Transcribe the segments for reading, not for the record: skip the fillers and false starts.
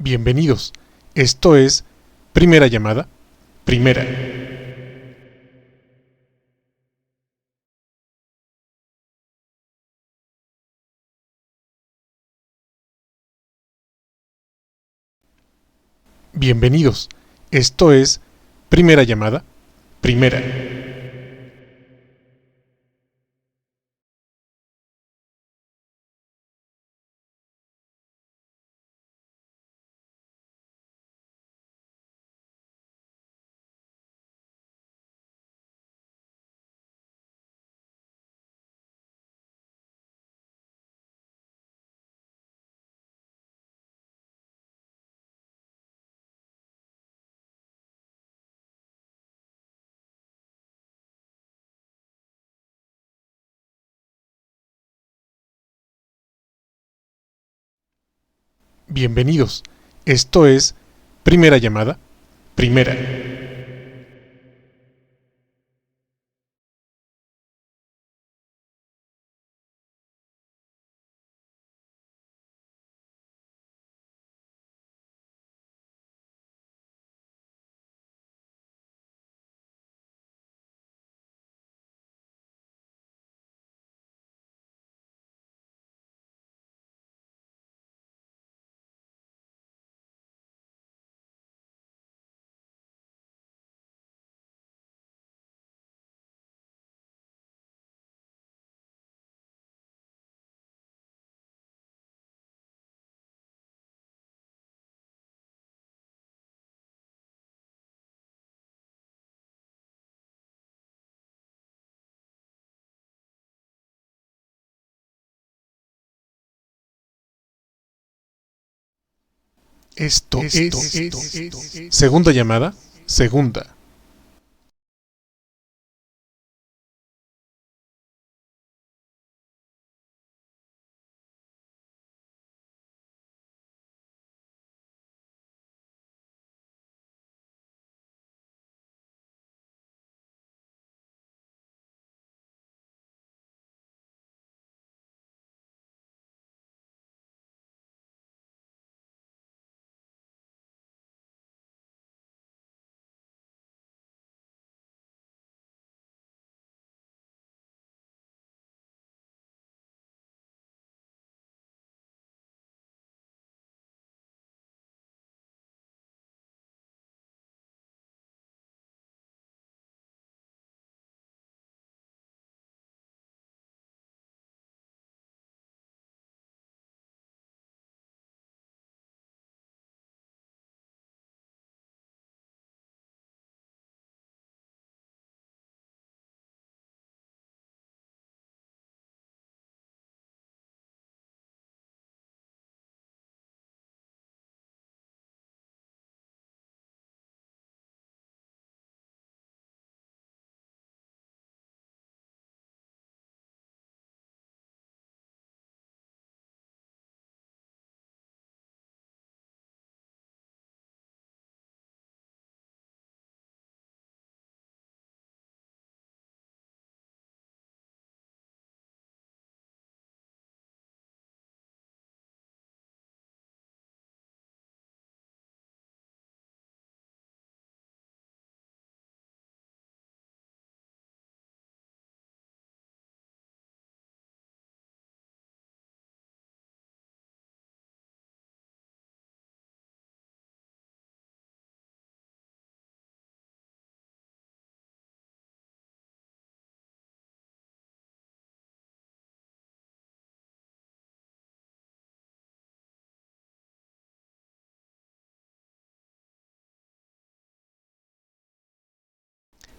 Bienvenidos. Esto es Primera Llamada. Primera. Bienvenidos. Esto es Primera Llamada. Primera. Bienvenidos. Esto es Primera Llamada. Primera. Esto es Segunda Llamada. Segunda.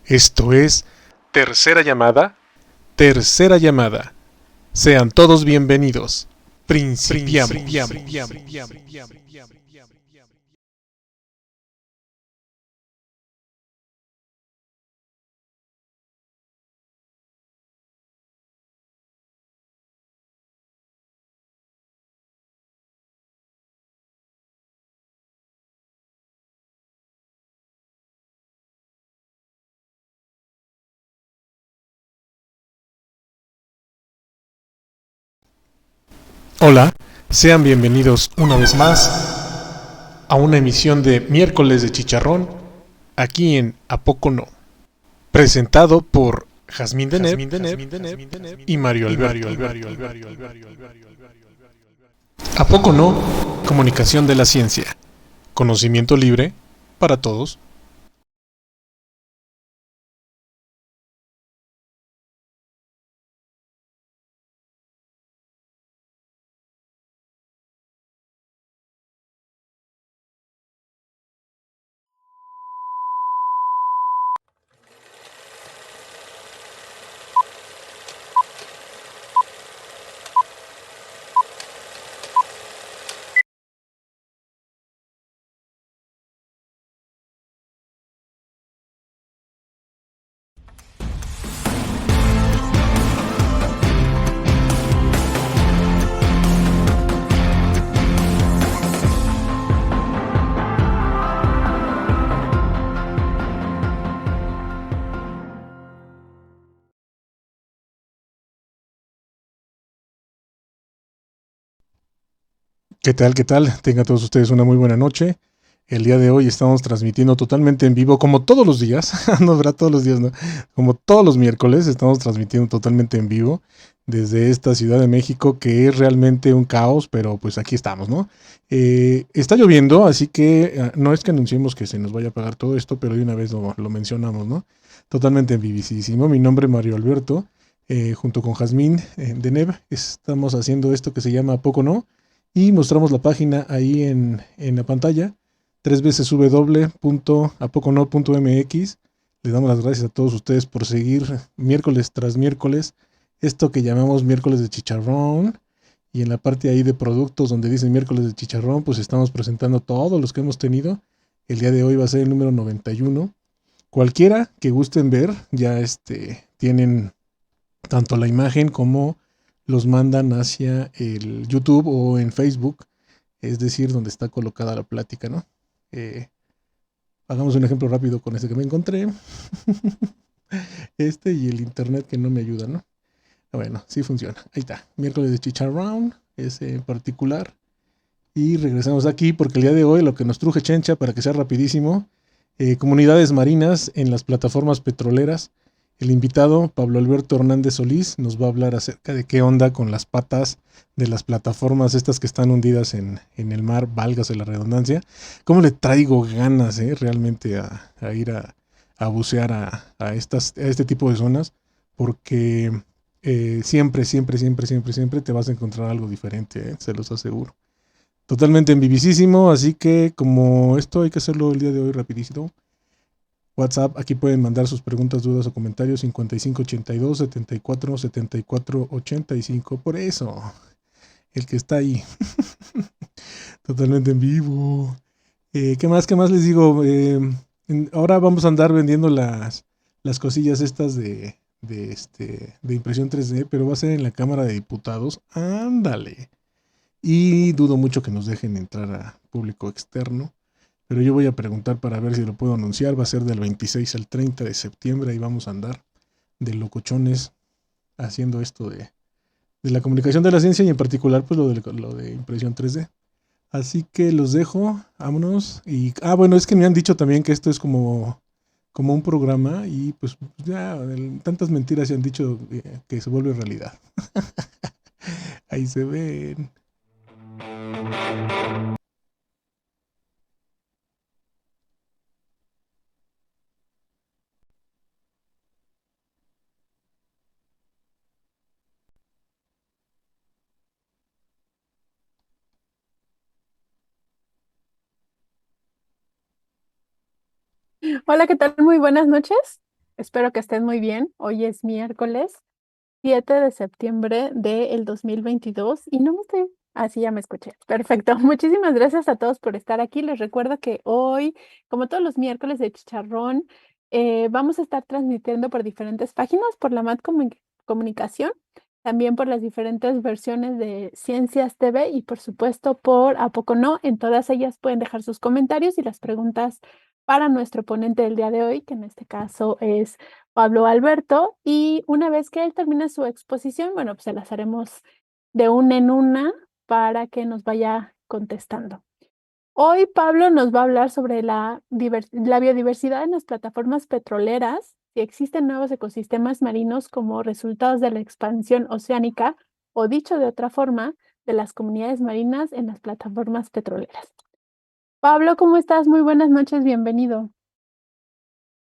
Esto es Tercera Llamada. Tercera Llamada. Sean todos bienvenidos. Principiamos. Hola, sean bienvenidos una vez más a una emisión de Miércoles de Chicharrón, aquí en ¿A poco no? Presentado por Jazmín Deneb y Mario Alberto. ¿A poco no? Comunicación de la ciencia. Conocimiento libre para todos. ¿Qué tal? ¿Qué tal? Tengan todos ustedes una muy buena noche. El día de hoy estamos transmitiendo totalmente en vivo, como todos los días. No verá todos los días, ¿no? Como todos los miércoles estamos transmitiendo totalmente en vivo desde esta Ciudad de México, que es realmente un caos, pero pues aquí estamos, ¿no? Está lloviendo, así que no es que anunciemos que se nos vaya a pagar todo esto, pero de una vez lo mencionamos, ¿no? Totalmente en vivísimo. Mi nombre es Mario Alberto, junto con Jazmín Deneb, estamos haciendo esto que se llama ¿A poco no? Y mostramos la página ahí en la pantalla, www.apocono.mx. Les damos las gracias a todos ustedes por seguir miércoles tras miércoles esto que llamamos miércoles de chicharrón. Y en la parte ahí de productos donde dice miércoles de chicharrón, pues estamos presentando todos los que hemos tenido. El día de hoy va a ser el número 91. Cualquiera que gusten ver, ya tienen tanto la imagen como los mandan hacia el YouTube o en Facebook, es decir, donde está colocada la plática, ¿no? Hagamos un ejemplo rápido con este que me encontré. Y el internet que no me ayuda, ¿no? Bueno, sí funciona. Ahí está. Miércoles de Chicharrón, ese en particular. Y regresamos aquí porque el día de hoy lo que nos truje Chencha, para que sea rapidísimo, comunidades marinas en las plataformas petroleras. El invitado, Pablo Alberto Hernández Solís, nos va a hablar acerca de qué onda con las patas de las plataformas estas que están hundidas en el mar, válgase la redundancia. ¿Cómo le traigo ganas realmente a ir a bucear a este tipo de zonas? Porque siempre te vas a encontrar algo diferente, se los aseguro. Totalmente en vivísimo, así que como esto hay que hacerlo el día de hoy rapidísimo. WhatsApp, aquí pueden mandar sus preguntas, dudas o comentarios 5582 74 85. Por eso, el que está ahí. Totalmente en vivo. ¿Qué más? ¿Qué más les digo? Ahora vamos a andar vendiendo las cosillas estas de impresión 3D, pero va a ser en la Cámara de Diputados. Ándale. Y dudo mucho que nos dejen entrar a público externo. Pero yo voy a preguntar para ver si lo puedo anunciar. Va a ser del 26 al 30 de septiembre. Ahí vamos a andar de locochones haciendo esto de la comunicación de la ciencia y en particular pues lo de impresión 3D. Así que los dejo, vámonos. Y, bueno, es que me han dicho también que esto es como un programa y pues ya tantas mentiras se han dicho que se vuelve realidad. Ahí se ven. Hola, ¿qué tal? Muy buenas noches. Espero que estén muy bien. Hoy es miércoles 7 de septiembre del 2022 y no me estoy... Así ya me escuché. Perfecto. Muchísimas gracias a todos por estar aquí. Les recuerdo que hoy, como todos los miércoles de Chicharrón, vamos a estar transmitiendo por diferentes páginas, por la Comunicación, también por las diferentes versiones de Ciencias TV y por supuesto por ¿A poco no? En todas ellas pueden dejar sus comentarios y las preguntas para nuestro ponente del día de hoy, que en este caso es Pablo Alberto. Y una vez que él termine su exposición, bueno, pues se las haremos de una en una para que nos vaya contestando. Hoy Pablo nos va a hablar sobre la biodiversidad en las plataformas petroleras, si existen nuevos ecosistemas marinos como resultados de la expansión oceánica o, dicho de otra forma, de las comunidades marinas en las plataformas petroleras. Pablo, ¿cómo estás? Muy buenas noches, bienvenido.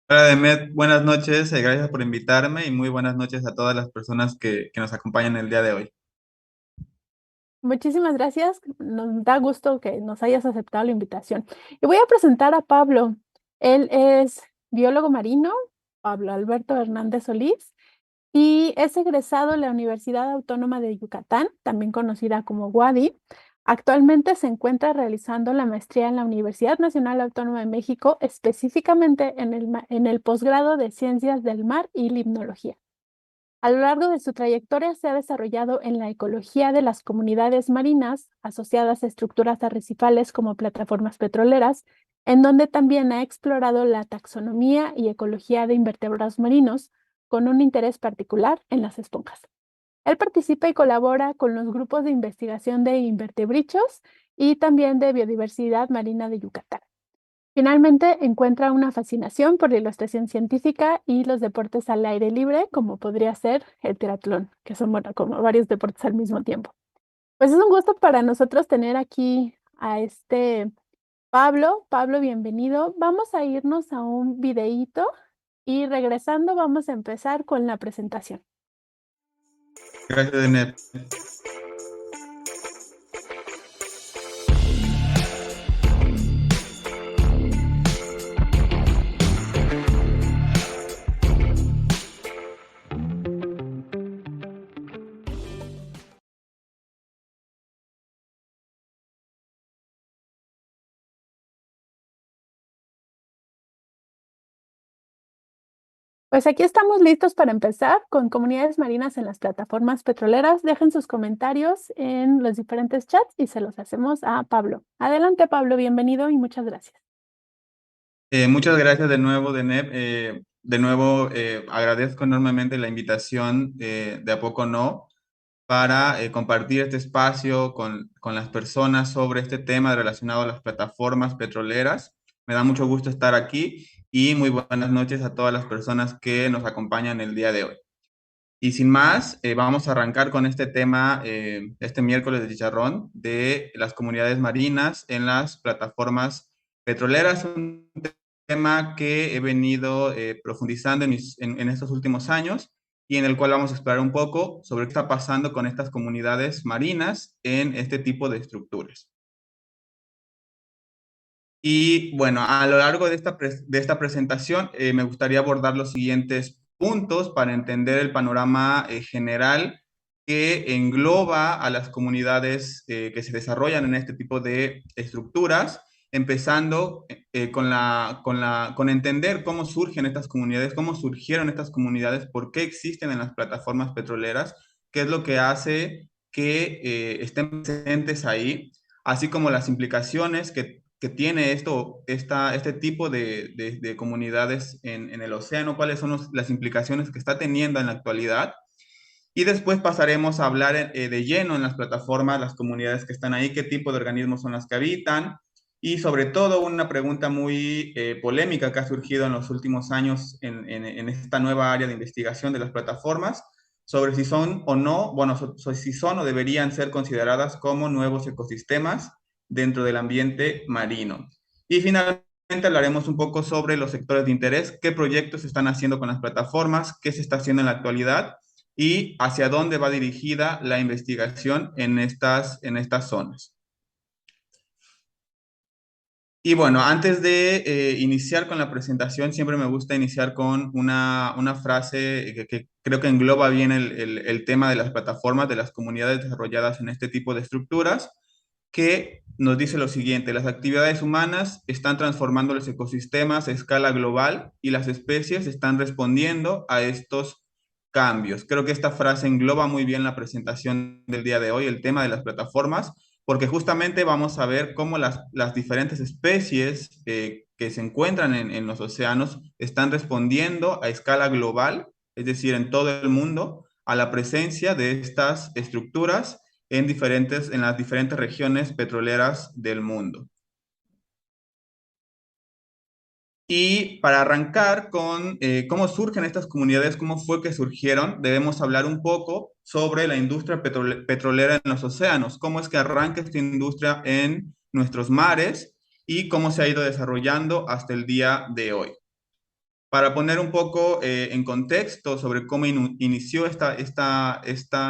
Hola, Demet, buenas noches, gracias por invitarme y muy buenas noches a todas las personas que nos acompañan el día de hoy. Muchísimas gracias. Nos da gusto que nos hayas aceptado la invitación. Y voy a presentar a Pablo. Él es biólogo marino, Pablo Alberto Hernández Solís, y es egresado de la Universidad Autónoma de Yucatán, también conocida como UADY. Actualmente se encuentra realizando la maestría en la Universidad Nacional Autónoma de México, específicamente en el posgrado de Ciencias del Mar y Limnología. A lo largo de su trayectoria se ha desarrollado en la ecología de las comunidades marinas asociadas a estructuras arrecifales como plataformas petroleras, en donde también ha explorado la taxonomía y ecología de invertebrados marinos, con un interés particular en las esponjas. Él participa y colabora con los grupos de investigación de invertebrichos y también de biodiversidad marina de Yucatán. Finalmente, encuentra una fascinación por la ilustración científica y los deportes al aire libre, como podría ser el triatlón, que son, bueno, como varios deportes al mismo tiempo. Pues es un gusto para nosotros tener aquí a este Pablo. Pablo, bienvenido. Vamos a irnos a un videíto y regresando vamos a empezar con la presentación. Gracias, Demet. Pues aquí estamos listos para empezar con comunidades marinas en las plataformas petroleras. Dejen sus comentarios en los diferentes chats y se los hacemos a Pablo. Adelante, Pablo, bienvenido y muchas gracias. Muchas gracias de nuevo, Demet. De nuevo, agradezco enormemente la invitación de A Poco No para compartir este espacio con las personas sobre este tema relacionado a las plataformas petroleras. Me da mucho gusto estar aquí y muy buenas noches a todas las personas que nos acompañan el día de hoy. Y sin más, vamos a arrancar con este tema, este miércoles de chicharrón, de las comunidades marinas en las plataformas petroleras, un tema que he venido profundizando en estos últimos años y en el cual vamos a explorar un poco sobre qué está pasando con estas comunidades marinas en este tipo de estructuras. Y bueno, a lo largo de esta presentación me gustaría abordar los siguientes puntos para entender el panorama general que engloba a las comunidades que se desarrollan en este tipo de estructuras, empezando con entender cómo surgen estas comunidades, cómo surgieron estas comunidades, por qué existen en las plataformas petroleras, qué es lo que hace que estén presentes ahí, así como las implicaciones que tiene este tipo de comunidades en el océano, cuáles son las implicaciones que está teniendo en la actualidad. Y después pasaremos a hablar de lleno en las plataformas, las comunidades que están ahí, qué tipo de organismos son las que habitan. Y sobre todo una pregunta muy polémica que ha surgido en los últimos años en esta nueva área de investigación de las plataformas, sobre si son o no, bueno, si son o deberían ser consideradas como nuevos ecosistemas dentro del ambiente marino. Y finalmente hablaremos un poco sobre los sectores de interés, qué proyectos se están haciendo con las plataformas, qué se está haciendo en la actualidad y hacia dónde va dirigida la investigación en estas zonas. Y bueno, antes de iniciar con la presentación, siempre me gusta iniciar con una frase que creo que engloba bien el tema de las plataformas, de las comunidades desarrolladas en este tipo de estructuras, que nos dice lo siguiente: las actividades humanas están transformando los ecosistemas a escala global y las especies están respondiendo a estos cambios. Creo que esta frase engloba muy bien la presentación del día de hoy, el tema de las plataformas, porque justamente vamos a ver cómo las diferentes especies que se encuentran en los océanos están respondiendo a escala global, es decir, en todo el mundo, a la presencia de estas estructuras en las diferentes regiones petroleras del mundo. Y para arrancar con cómo surgen estas comunidades, cómo fue que surgieron, debemos hablar un poco sobre la industria petrolera en los océanos, cómo es que arranca esta industria en nuestros mares y cómo se ha ido desarrollando hasta el día de hoy. Para poner un poco en contexto sobre cómo inició esta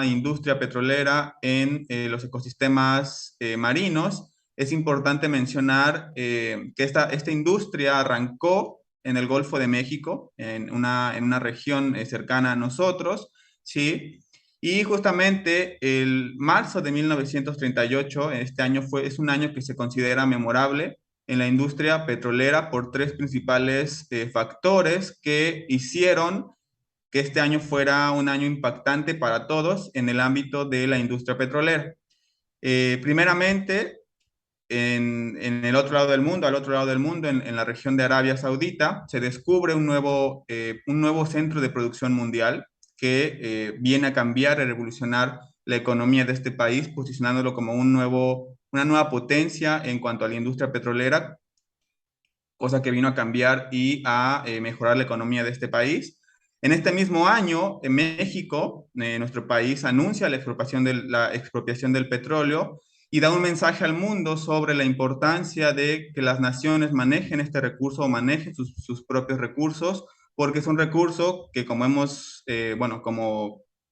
industria petrolera en los ecosistemas marinos, es importante mencionar que esta industria arrancó en el Golfo de México, en una región cercana a nosotros, ¿sí? Y justamente el marzo de 1938, este año es un año que se considera memorable en la industria petrolera por tres principales factores que hicieron que este año fuera un año impactante para todos en el ámbito de la industria petrolera. Primeramente, en el otro lado del mundo, al otro lado del mundo, en la región de Arabia Saudita, se descubre un nuevo centro de producción mundial que viene a cambiar y revolucionar la economía de este país, posicionándolo como una nueva potencia en cuanto a la industria petrolera, cosa que vino a cambiar y a mejorar la economía de este país. En este mismo año, en México, nuestro país anuncia la expropiación del petróleo y da un mensaje al mundo sobre la importancia de que las naciones manejen este recurso o manejen sus propios recursos, porque es un recurso que como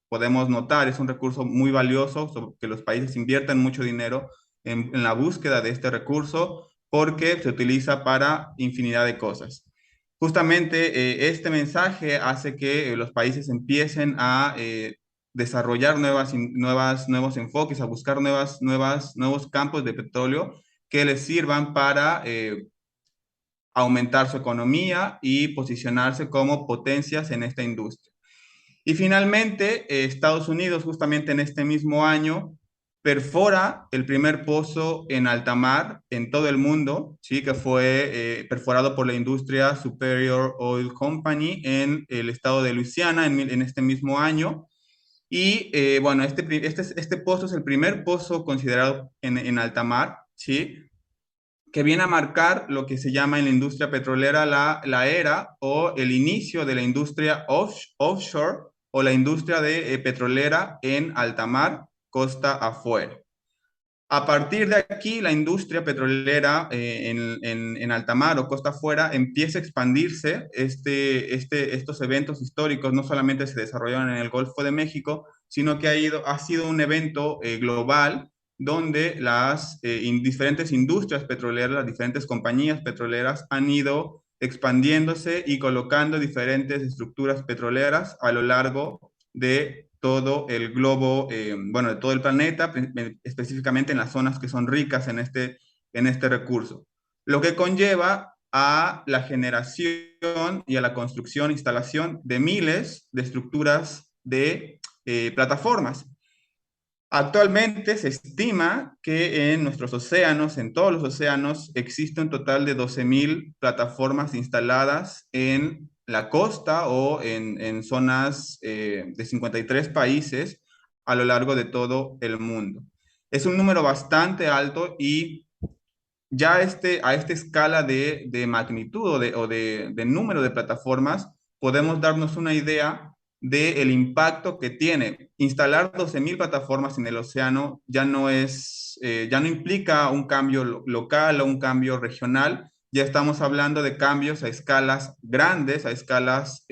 podemos notar, es un recurso muy valioso, que los países invierten mucho dinero en la búsqueda de este recurso porque se utiliza para infinidad de cosas. Justamente este mensaje hace que los países empiecen a desarrollar nuevos enfoques, a buscar nuevos campos de petróleo que les sirvan para aumentar su economía y posicionarse como potencias en esta industria. Y finalmente, Estados Unidos, justamente en este mismo año, perfora el primer pozo en alta mar en todo el mundo, ¿sí? Que fue perforado por la industria Superior Oil Company en el estado de Luisiana en este mismo año. Y bueno, este pozo es el primer pozo considerado en alta mar, ¿sí? Que viene a marcar lo que se llama en la industria petrolera la era o el inicio de la industria offshore o la industria petrolera en alta mar, costa afuera. A partir de aquí, la industria petrolera en alta mar o costa afuera empieza a expandirse. Estos eventos históricos no solamente se desarrollaron en el Golfo de México, sino que ha sido un evento global donde las diferentes industrias petroleras, las diferentes compañías petroleras han ido expandiéndose y colocando diferentes estructuras petroleras a lo largo de todo el globo, de todo el planeta, específicamente en las zonas que son ricas en este recurso. Lo que conlleva a la generación y a la construcción, instalación de miles de estructuras de plataformas. Actualmente se estima que en nuestros océanos, en todos los océanos, existe un total de 12.000 plataformas instaladas en la costa o en zonas de 53 países a lo largo de todo el mundo. Es un número bastante alto y ya a esta escala de magnitud de número de plataformas, podemos darnos una idea del impacto que tiene. Instalar 12.000 plataformas en el océano ya no implica un cambio local o un cambio regional, ya estamos hablando de cambios a escalas grandes, a escalas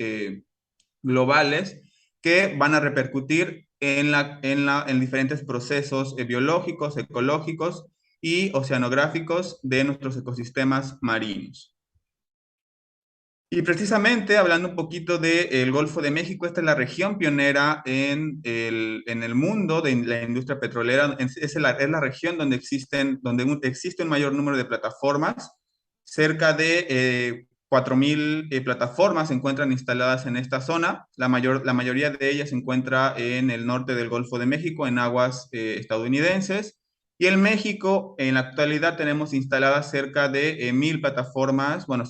globales, que van a repercutir en diferentes procesos biológicos, ecológicos y oceanográficos de nuestros ecosistemas marinos. Y precisamente hablando un poquito del Golfo de México, esta es la región pionera en el mundo de la industria petrolera. Es la región donde existe un mayor número de plataformas. Cerca de 4.000 plataformas se encuentran instaladas en esta zona. La mayoría de ellas se encuentra en el norte del Golfo de México, en aguas estadounidenses. Y en México, en la actualidad, tenemos instaladas cerca de 1.000 plataformas, bueno,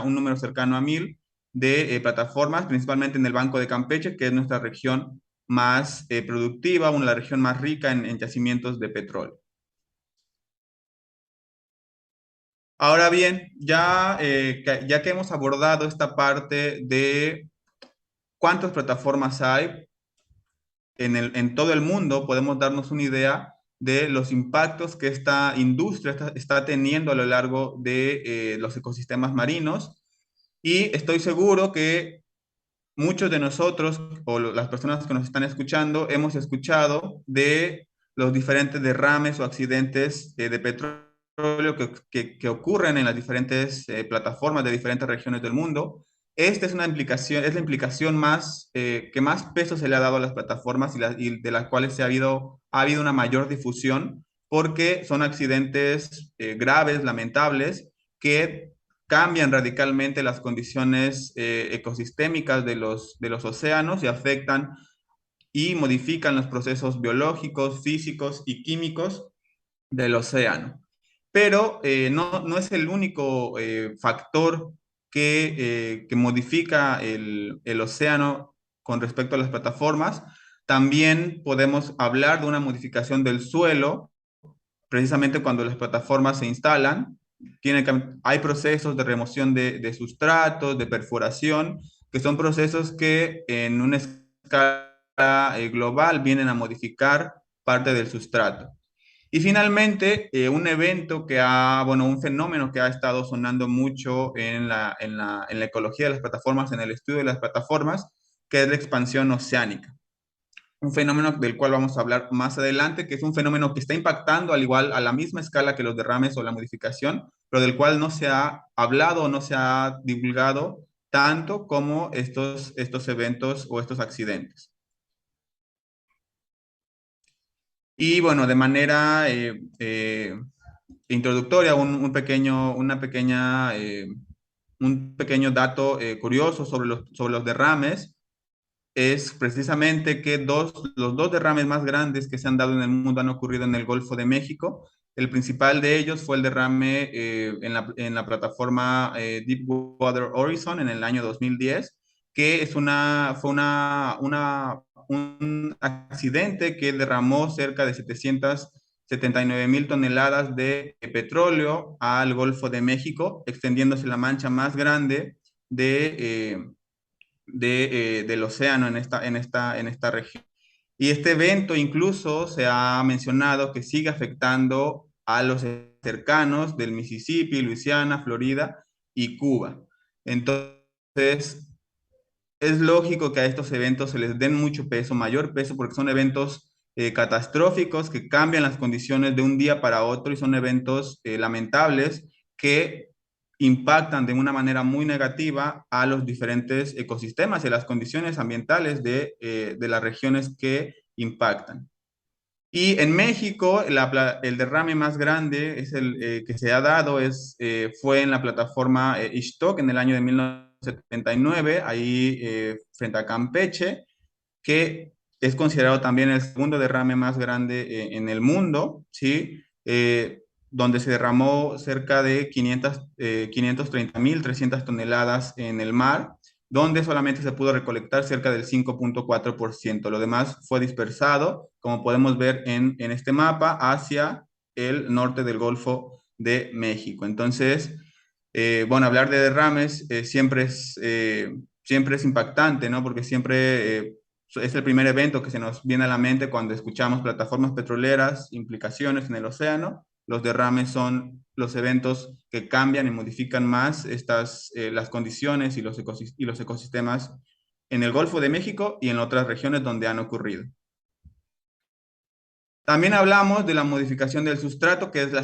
un número cercano a 1.000 de plataformas, principalmente en el Banco de Campeche, que es nuestra región más productiva, la región más rica en yacimientos de petróleo. Ahora bien, ya que hemos abordado esta parte de cuántas plataformas hay en todo el mundo, podemos darnos una idea de los impactos que esta industria está teniendo a lo largo de los ecosistemas marinos. Y estoy seguro que muchos de nosotros o las personas que nos están escuchando hemos escuchado de los diferentes derrames o accidentes de petróleo que ocurren en las diferentes plataformas de diferentes regiones del mundo. Esta es es la implicación que más peso se le ha dado a las plataformas y de las cuales ha habido una mayor difusión porque son accidentes graves, lamentables, que cambian radicalmente las condiciones ecosistémicas de los océanos y afectan y modifican los procesos biológicos, físicos y químicos del océano. Pero no es el único factor que modifica el océano con respecto a las plataformas. También podemos hablar de una modificación del suelo precisamente cuando las plataformas se instalan, hay procesos de remoción de sustratos, de perforación, que son procesos que en una escala global vienen a modificar parte del sustrato. Y finalmente, un fenómeno que ha estado sonando mucho en la ecología de las plataformas, en el estudio de las plataformas, que es la expansión oceánica, un fenómeno del cual vamos a hablar más adelante, que es un fenómeno que está impactando al igual, a la misma escala que los derrames o la modificación, pero del cual no se ha hablado o no se ha divulgado tanto como estos eventos o estos accidentes. Y bueno, de manera introductoria, un pequeño dato curioso sobre los derrames es precisamente que los dos derrames más grandes que se han dado en el mundo han ocurrido en el Golfo de México. El principal de ellos fue el derrame en la plataforma Deepwater Horizon en el año 2010, que fue un accidente que derramó cerca de 779,000 toneladas de petróleo al Golfo de México, extendiéndose la mancha más grande del océano en esta región. Y este evento incluso se ha mencionado que sigue afectando a los cercanos del Mississippi, Luisiana, Florida y Cuba. Entonces, es lógico que a estos eventos se les den mucho peso, mayor peso, porque son eventos catastróficos que cambian las condiciones de un día para otro y son eventos lamentables que impactan de una manera muy negativa a los diferentes ecosistemas y a las condiciones ambientales de las regiones que impactan. Y en México, el derrame más grande que se ha dado fue en la plataforma Ixtoc en el año de 1979, ahí frente a Campeche, que es considerado también el segundo derrame más grande en el mundo, ¿sí? Donde se derramó cerca de 530,300 toneladas en el mar, donde solamente se pudo recolectar cerca del 5,4%. Lo demás fue dispersado, como podemos ver en este mapa, hacia el norte del Golfo de México. Entonces, bueno, hablar de derrames siempre es impactante, ¿no? Porque siempre es el primer evento que se nos viene a la mente cuando escuchamos plataformas petroleras, implicaciones en el océano. Los derrames son los eventos que cambian y modifican más las condiciones y los ecosistemas en el Golfo de México y en otras regiones donde han ocurrido. También hablamos de la modificación del sustrato, que es el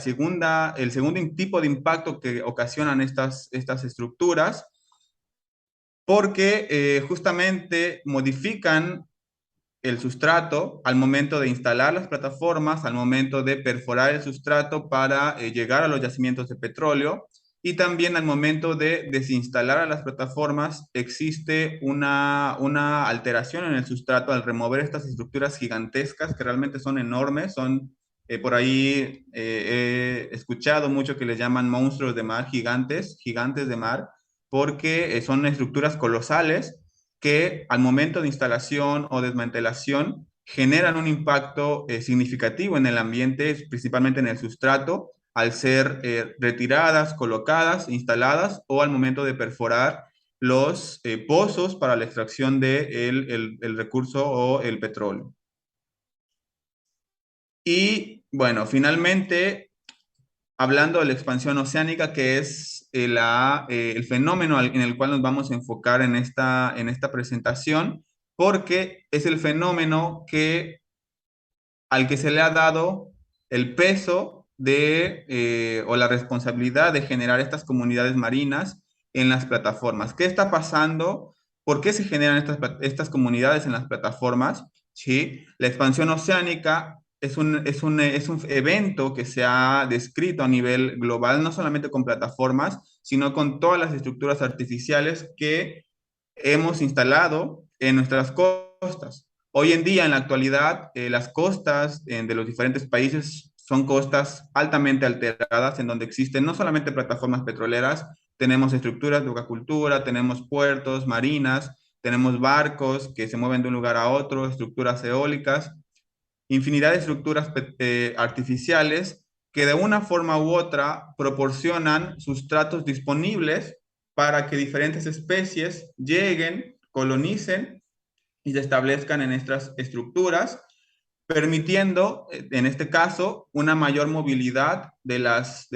segundo tipo de impacto que ocasionan estas estructuras, porque justamente modifican el sustrato al momento de instalar las plataformas, al momento de perforar el sustrato para llegar a los yacimientos de petróleo y también al momento de desinstalar a las plataformas existe una alteración en el sustrato al remover estas estructuras gigantescas que realmente son enormes, por ahí he escuchado mucho que les llaman monstruos de mar, gigantes de mar, porque son estructuras colosales que al momento de instalación o desmantelación generan un impacto significativo en el ambiente, principalmente en el sustrato, al ser retiradas, colocadas, instaladas o al momento de perforar los pozos para la extracción de el recurso o el petróleo. Y bueno, finalmente, hablando de la expansión oceánica, que es el fenómeno en el cual nos vamos a enfocar en esta presentación, porque es el fenómeno al que se le ha dado el peso o la responsabilidad de generar estas comunidades marinas en las plataformas. ¿Qué está pasando? ¿Por qué se generan estas comunidades en las plataformas? ¿Sí? La expansión oceánica es un evento que se ha descrito a nivel global, no solamente con plataformas, sino con todas las estructuras artificiales que hemos instalado en nuestras costas. Hoy en día, en la actualidad, las costas de los diferentes países son costas altamente alteradas, en donde existen no solamente plataformas petroleras, tenemos estructuras de acuacultura, tenemos puertos, marinas, tenemos barcos que se mueven de un lugar a otro, estructuras eólicas, infinidad de estructuras artificiales que de una forma u otra proporcionan sustratos disponibles para que diferentes especies lleguen, colonicen y se establezcan en estas estructuras, permitiendo, en este caso, una mayor movilidad de las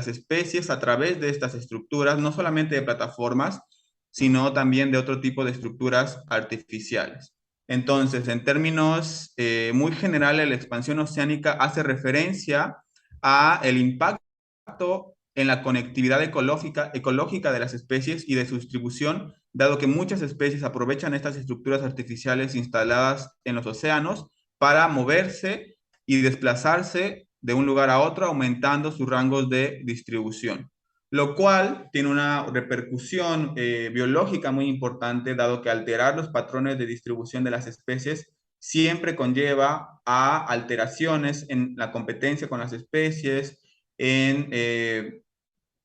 especies a través de estas estructuras, no solamente de plataformas, sino también de otro tipo de estructuras artificiales. Entonces, en términos muy generales, la expansión oceánica hace referencia a el impacto en la conectividad ecológica de las especies y de su distribución, dado que muchas especies aprovechan estas estructuras artificiales instaladas en los océanos para moverse y desplazarse de un lugar a otro, aumentando sus rangos de distribución, lo cual tiene una repercusión biológica muy importante, dado que alterar los patrones de distribución de las especies siempre conlleva a alteraciones en la competencia con las especies, en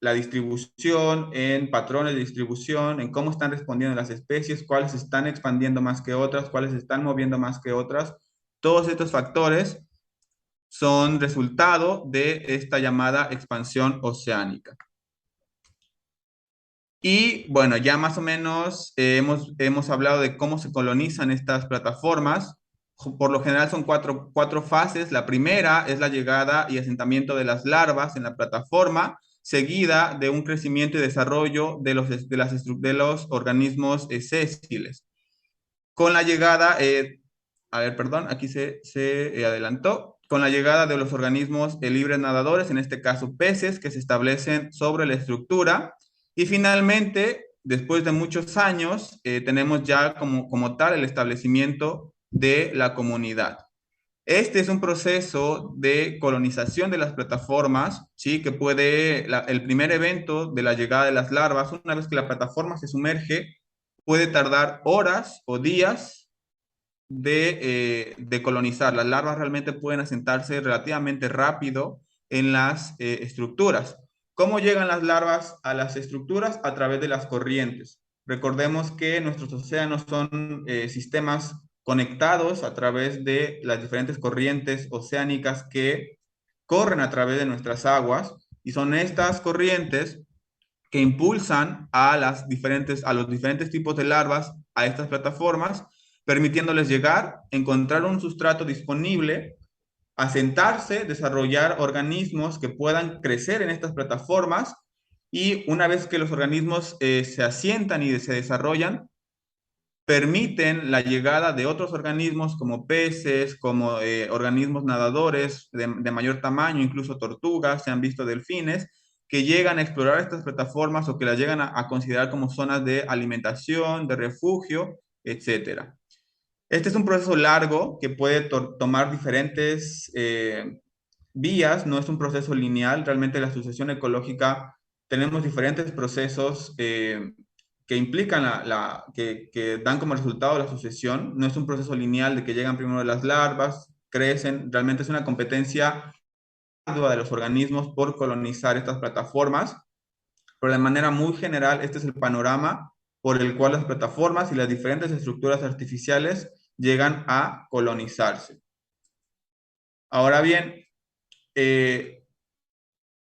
la distribución, en patrones de distribución, en cómo están respondiendo las especies, cuáles están expandiendo más que otras, cuáles están moviendo más que otras. Todos estos factores son resultado de esta llamada expansión oceánica. Y bueno, ya más o menos hemos hablado de cómo se colonizan estas plataformas. Por lo general son cuatro fases. La primera es la llegada y asentamiento de las larvas en la plataforma, seguida de un crecimiento y desarrollo de los organismos sésiles. Con la llegada, perdón, aquí se adelantó. Con la llegada de los organismos libres nadadores, en este caso peces, que se establecen sobre la estructura. Y finalmente, después de muchos años, tenemos ya como tal el establecimiento de la comunidad. Este es un proceso de colonización de las plataformas, ¿sí? Que el primer evento de la llegada de las larvas, una vez que la plataforma se sumerge, puede tardar horas o días de colonizar. Las larvas realmente pueden asentarse relativamente rápido en las estructuras. ¿Cómo llegan las larvas a las estructuras? A través de las corrientes. Recordemos que nuestros océanos son sistemas conectados a través de las diferentes corrientes oceánicas que corren a través de nuestras aguas, y son estas corrientes que impulsan a los diferentes tipos de larvas a estas plataformas, permitiéndoles llegar, encontrar un sustrato disponible, asentarse, desarrollar organismos que puedan crecer en estas plataformas, y una vez que los organismos se asientan y se desarrollan, permiten la llegada de otros organismos como peces, como organismos nadadores de mayor tamaño, incluso tortugas, se han visto delfines, que llegan a explorar estas plataformas o que las llegan a considerar como zonas de alimentación, de refugio, etcétera. Este es un proceso largo que puede tomar diferentes vías, no es un proceso lineal. Realmente la sucesión ecológica, tenemos diferentes procesos que implican que dan como resultado la sucesión. No es un proceso lineal de que llegan primero las larvas, crecen. Realmente es una competencia ardua de los organismos por colonizar estas plataformas, pero de manera muy general este es el panorama por el cual las plataformas y las diferentes estructuras artificiales llegan a colonizarse. Ahora bien,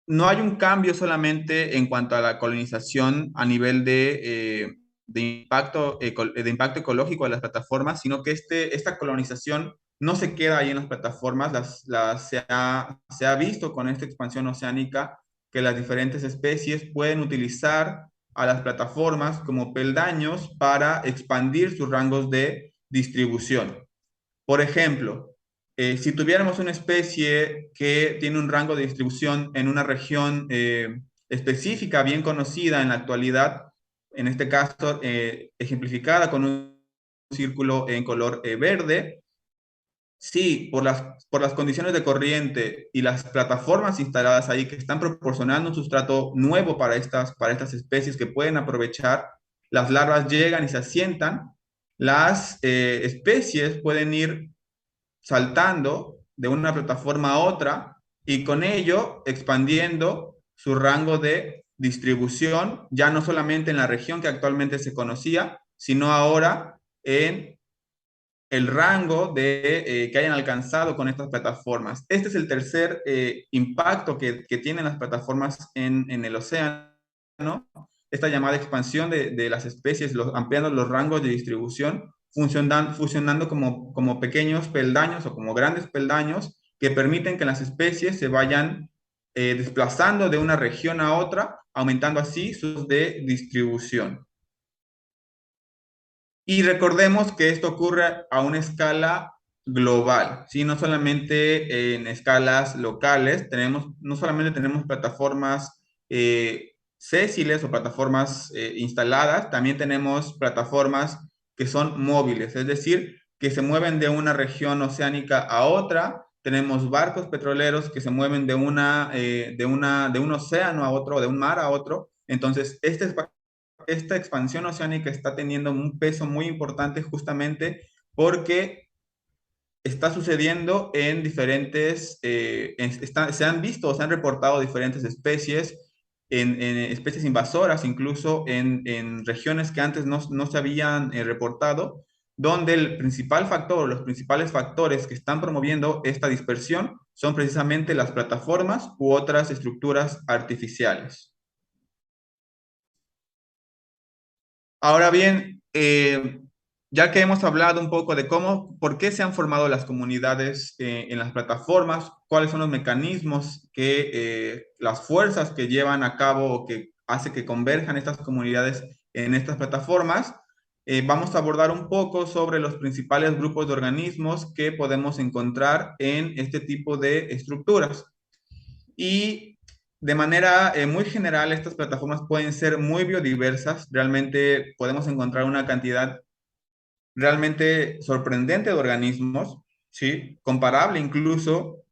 no hay un cambio solamente en cuanto a la colonización a nivel de impacto ecológico de las plataformas, sino que esta colonización no se queda ahí en las plataformas, se ha visto con esta expansión oceánica que las diferentes especies pueden utilizar a las plataformas como peldaños para expandir sus rangos de distribución. Por ejemplo, si tuviéramos una especie que tiene un rango de distribución en una región específica, bien conocida en la actualidad, en este caso ejemplificada con un círculo en color verde, sí, por las condiciones de corriente y las plataformas instaladas ahí que están proporcionando un sustrato nuevo para estas especies que pueden aprovechar, las larvas llegan y se asientan, las especies pueden ir saltando de una plataforma a otra y con ello expandiendo su rango de distribución, ya no solamente en la región que actualmente se conocía, sino ahora en el rango que hayan alcanzado con estas plataformas. Este es el tercer impacto que tienen las plataformas en el océano, esta llamada expansión de las especies, ampliando los rangos de distribución, fusionando como pequeños peldaños o como grandes peldaños que permiten que las especies se vayan desplazando de una región a otra, aumentando así sus de distribución. Y recordemos que esto ocurre a una escala global, ¿sí? No solamente en escalas locales, no solamente tenemos plataformas sésiles o plataformas instaladas, también tenemos plataformas que son móviles, es decir, que se mueven de una región oceánica a otra. Tenemos barcos petroleros que se mueven de un océano a otro, de un mar a otro. Entonces, esta expansión oceánica está teniendo un peso muy importante justamente porque está sucediendo en diferentes, se han visto o se han reportado diferentes especies, en especies invasoras, incluso en regiones que antes no se habían reportado, donde el principal factor, los principales factores que están promoviendo esta dispersión son precisamente las plataformas u otras estructuras artificiales. Ahora bien, ya que hemos hablado un poco de por qué se han formado las comunidades en las plataformas, cuáles son los mecanismos las fuerzas que llevan a cabo o que hace que converjan estas comunidades en estas plataformas, vamos a abordar un poco sobre los principales grupos de organismos que podemos encontrar en este tipo de estructuras. Y de manera muy general, estas plataformas pueden ser muy biodiversas. Realmente podemos encontrar una cantidad realmente sorprendente de organismos, ¿sí? Comparable incluso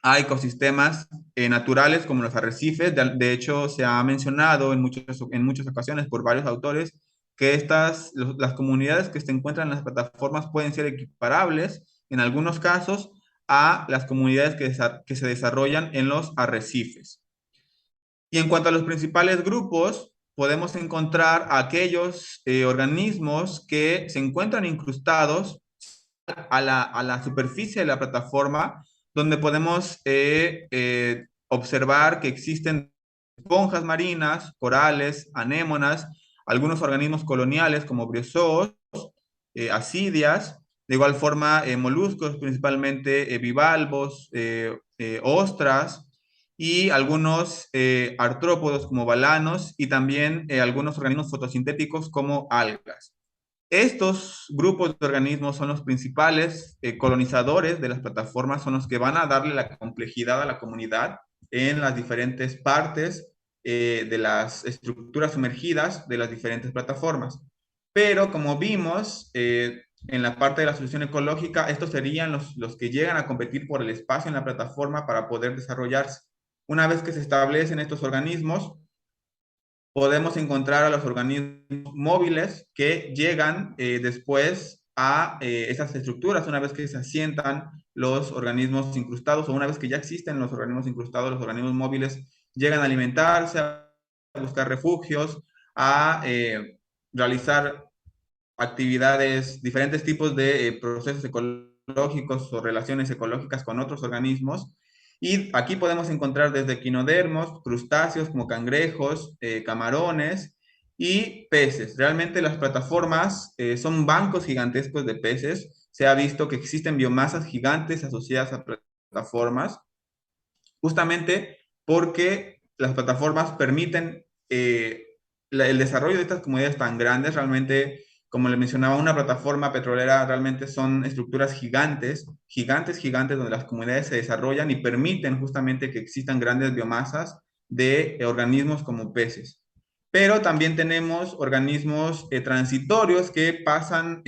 a ecosistemas naturales como los arrecifes. De hecho, se ha mencionado en muchas ocasiones por varios autores que las comunidades que se encuentran en las plataformas pueden ser equiparables en algunos casos a las comunidades que se desarrollan en los arrecifes. Y en cuanto a los principales grupos, podemos encontrar aquellos organismos que se encuentran incrustados a la superficie de la plataforma, donde podemos observar que existen esponjas marinas, corales, anémonas, algunos organismos coloniales como briozoos, ascidias, de igual forma moluscos, principalmente bivalvos, ostras, y algunos artrópodos como balanos y también algunos organismos fotosintéticos como algas. Estos grupos de organismos son los principales colonizadores de las plataformas, son los que van a darle la complejidad a la comunidad en las diferentes partes de las estructuras sumergidas de las diferentes plataformas. Pero como vimos en la parte de la solución ecológica, estos serían los que llegan a competir por el espacio en la plataforma para poder desarrollarse. Una vez que se establecen estos organismos, podemos encontrar a los organismos móviles que llegan después a esas estructuras, una vez que se asientan los organismos incrustados o una vez que ya existen los organismos incrustados, los organismos móviles llegan a alimentarse, a buscar refugios, a realizar actividades, diferentes tipos de procesos ecológicos o relaciones ecológicas con otros organismos. Y aquí podemos encontrar desde equinodermos, crustáceos como cangrejos, camarones y peces. Realmente las plataformas son bancos gigantescos de peces. Se ha visto que existen biomasas gigantes asociadas a plataformas, justamente porque las plataformas permiten el desarrollo de estas comunidades tan grandes. Realmente, como le mencionaba, una plataforma petrolera realmente son estructuras gigantes, gigantes, gigantes, donde las comunidades se desarrollan y permiten justamente que existan grandes biomasas de organismos como peces. Pero también tenemos organismos transitorios que pasan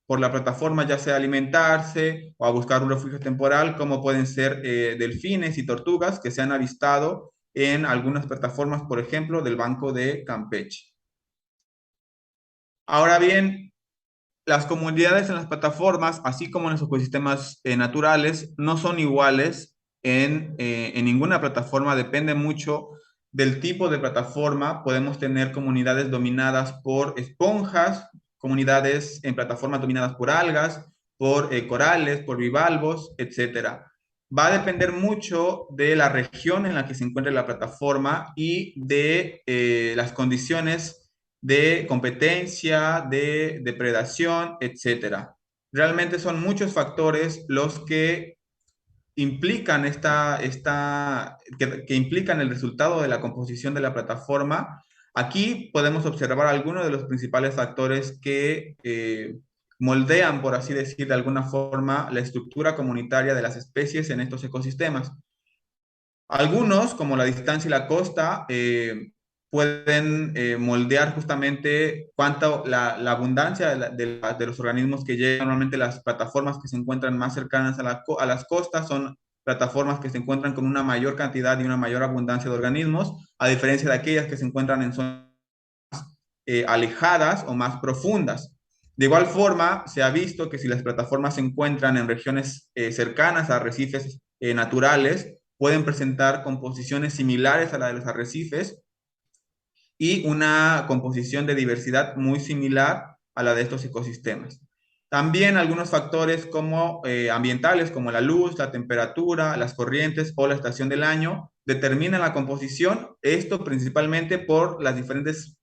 por la plataforma, ya sea a alimentarse o a buscar un refugio temporal, como pueden ser delfines y tortugas que se han avistado en algunas plataformas, por ejemplo, del Banco de Campeche. Ahora bien, las comunidades en las plataformas, así como en los ecosistemas naturales, no son iguales en ninguna plataforma, depende mucho del tipo de plataforma. Podemos tener comunidades dominadas por esponjas, comunidades en plataformas dominadas por algas, por corales, por bivalvos, etcétera. Va a depender mucho de la región en la que se encuentre la plataforma y de las condiciones de competencia, de depredación, etcétera. Realmente son muchos factores los que implican que implican el resultado de la composición de la plataforma. Aquí podemos observar algunos de los principales factores que moldean, por así decir, de alguna forma, la estructura comunitaria de las especies en estos ecosistemas. Algunos, como la distancia y la costa, pueden moldear justamente cuánto la abundancia de los organismos que llegan. Normalmente las plataformas que se encuentran más cercanas a las costas son plataformas que se encuentran con una mayor cantidad y una mayor abundancia de organismos, a diferencia de aquellas que se encuentran en zonas alejadas o más profundas. De igual forma, se ha visto que si las plataformas se encuentran en regiones cercanas a arrecifes naturales, pueden presentar composiciones similares a la de los arrecifes y una composición de diversidad muy similar a la de estos ecosistemas. También algunos factores como ambientales, como la luz, la temperatura, las corrientes o la estación del año, determinan la composición. Esto principalmente por los diferentes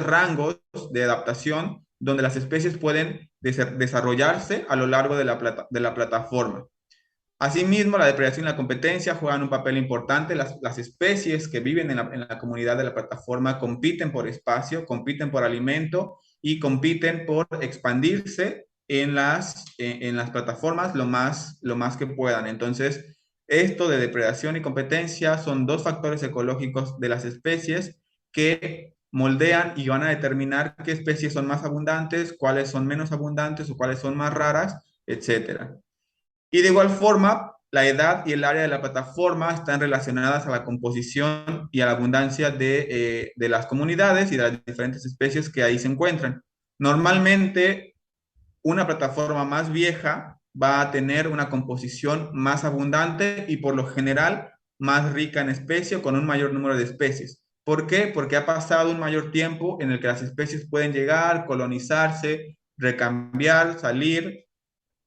rangos de adaptación donde las especies pueden desarrollarse a lo largo de la plataforma. Asimismo, la depredación y la competencia juegan un papel importante. Las especies que viven en la comunidad de la plataforma compiten por espacio, compiten por alimento y compiten por expandirse en las plataformas lo más que puedan. Entonces, esto de depredación y competencia son dos factores ecológicos de las especies que moldean y van a determinar qué especies son más abundantes, cuáles son menos abundantes o cuáles son más raras, etcétera. Y de igual forma, la edad y el área de la plataforma están relacionadas a la composición y a la abundancia de las comunidades y de las diferentes especies que ahí se encuentran. Normalmente, una plataforma más vieja va a tener una composición más abundante y por lo general más rica en especies con un mayor número de especies. ¿Por qué? Porque ha pasado un mayor tiempo en el que las especies pueden llegar, colonizarse, recambiar, salir.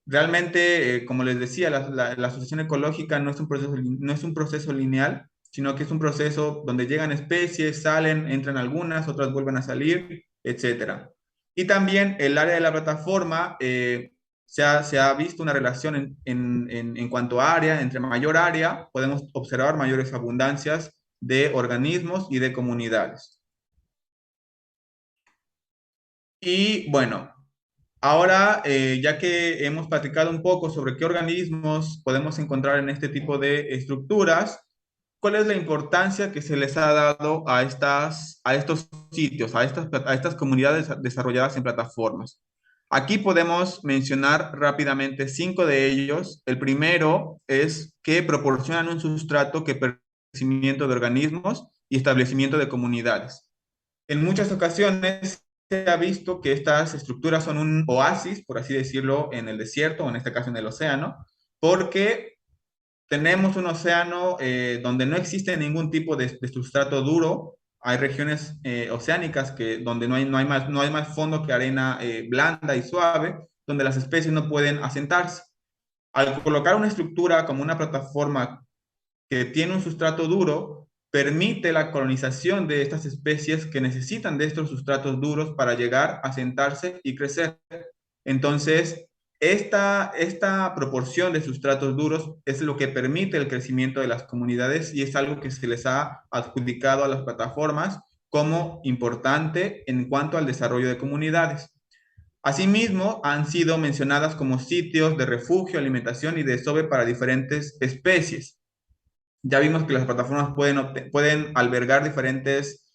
Realmente, como les decía, la asociación ecológica no es un proceso lineal, sino que es un proceso donde llegan especies, salen, entran algunas, otras vuelven a salir, etcétera. Y también el área de la plataforma, se ha visto una relación en cuanto a área, entre mayor área podemos observar mayores abundancias de organismos y de comunidades. Y bueno, ahora, ya que hemos platicado un poco sobre qué organismos podemos encontrar en este tipo de estructuras, ¿cuál es la importancia que se les ha dado a estos sitios, a estas comunidades desarrolladas en plataformas? Aquí podemos mencionar rápidamente 5 de ellos. El primero es que proporcionan un sustrato que permite el crecimiento de organismos y establecimiento de comunidades. En muchas ocasiones se ha visto que estas estructuras son un oasis, por así decirlo, en el desierto, o en este caso en el océano, porque tenemos un océano donde no existe ningún tipo de sustrato duro. Hay regiones oceánicas donde no hay más fondo que arena blanda y suave, donde las especies no pueden asentarse. Al colocar una estructura como una plataforma que tiene un sustrato duro, permite la colonización de estas especies que necesitan de estos sustratos duros para llegar a sentarse y crecer. Entonces, esta proporción de sustratos duros es lo que permite el crecimiento de las comunidades y es algo que se les ha adjudicado a las plataformas como importante en cuanto al desarrollo de comunidades. Asimismo, han sido mencionadas como sitios de refugio, alimentación y desove para diferentes especies. Ya vimos que las plataformas pueden albergar diferentes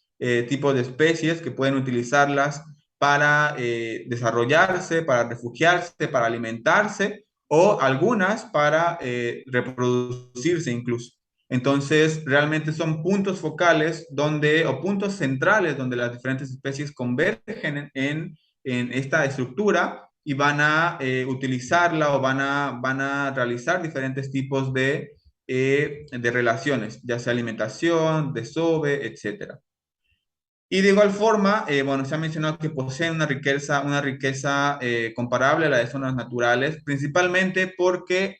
tipos de especies que pueden utilizarlas para desarrollarse, para refugiarse, para alimentarse o algunas para reproducirse incluso. Entonces, realmente son puntos focales o puntos centrales donde las diferentes especies convergen en esta estructura y van a utilizarla o van a realizar diferentes tipos de relaciones, ya sea alimentación, desove, etcétera. Y de igual forma, bueno, se ha mencionado que poseen una riqueza comparable a la de zonas naturales, principalmente porque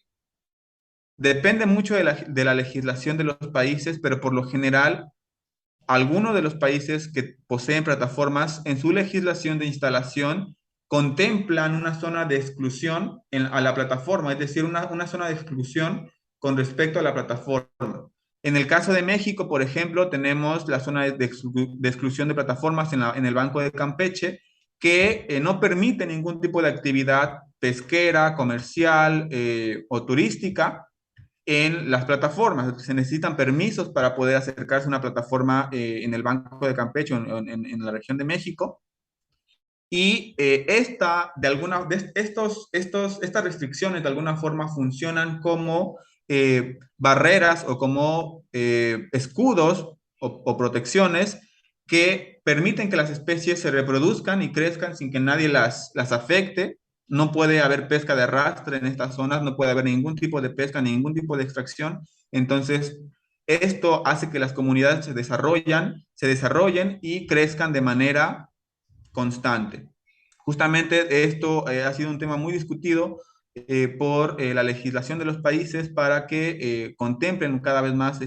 depende mucho de la legislación de los países, pero por lo general, algunos de los países que poseen plataformas en su legislación de instalación contemplan una zona de exclusión a la plataforma, es decir, una zona de exclusión con respecto a la plataforma. En el caso de México, por ejemplo, tenemos la zona de exclusión de plataformas en el Banco de Campeche, que no permite ningún tipo de actividad pesquera, comercial o turística en las plataformas. Se necesitan permisos para poder acercarse a una plataforma en el Banco de Campeche o en la región de México. Y estas restricciones de alguna forma funcionan como barreras o como escudos o protecciones que permiten que las especies se reproduzcan y crezcan sin que nadie las afecte. No puede haber pesca de arrastre en estas zonas, no puede haber ningún tipo de pesca, ningún tipo de extracción. Entonces, esto hace que las comunidades se desarrollen y crezcan de manera constante. Justamente esto ha sido un tema muy discutido por la legislación de los países para que contemplen cada vez más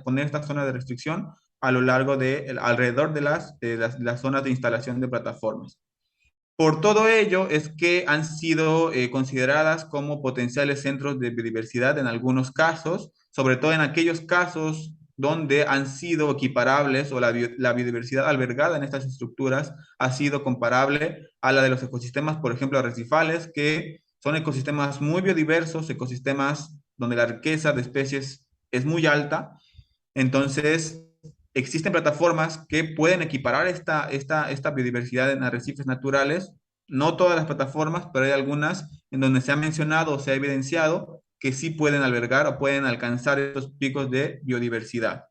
poner esta zona de restricción a lo largo alrededor de las zonas de instalación de plataformas. Por todo ello es que han sido consideradas como potenciales centros de biodiversidad en algunos casos, sobre todo en aquellos casos donde han sido equiparables o la biodiversidad albergada en estas estructuras ha sido comparable a la de los ecosistemas, por ejemplo, arrecifales, que son ecosistemas muy biodiversos, ecosistemas donde la riqueza de especies es muy alta. Entonces, existen plataformas que pueden equiparar esta biodiversidad en arrecifes naturales. No todas las plataformas, pero hay algunas en donde se ha mencionado o se ha evidenciado que sí pueden albergar o pueden alcanzar estos picos de biodiversidad.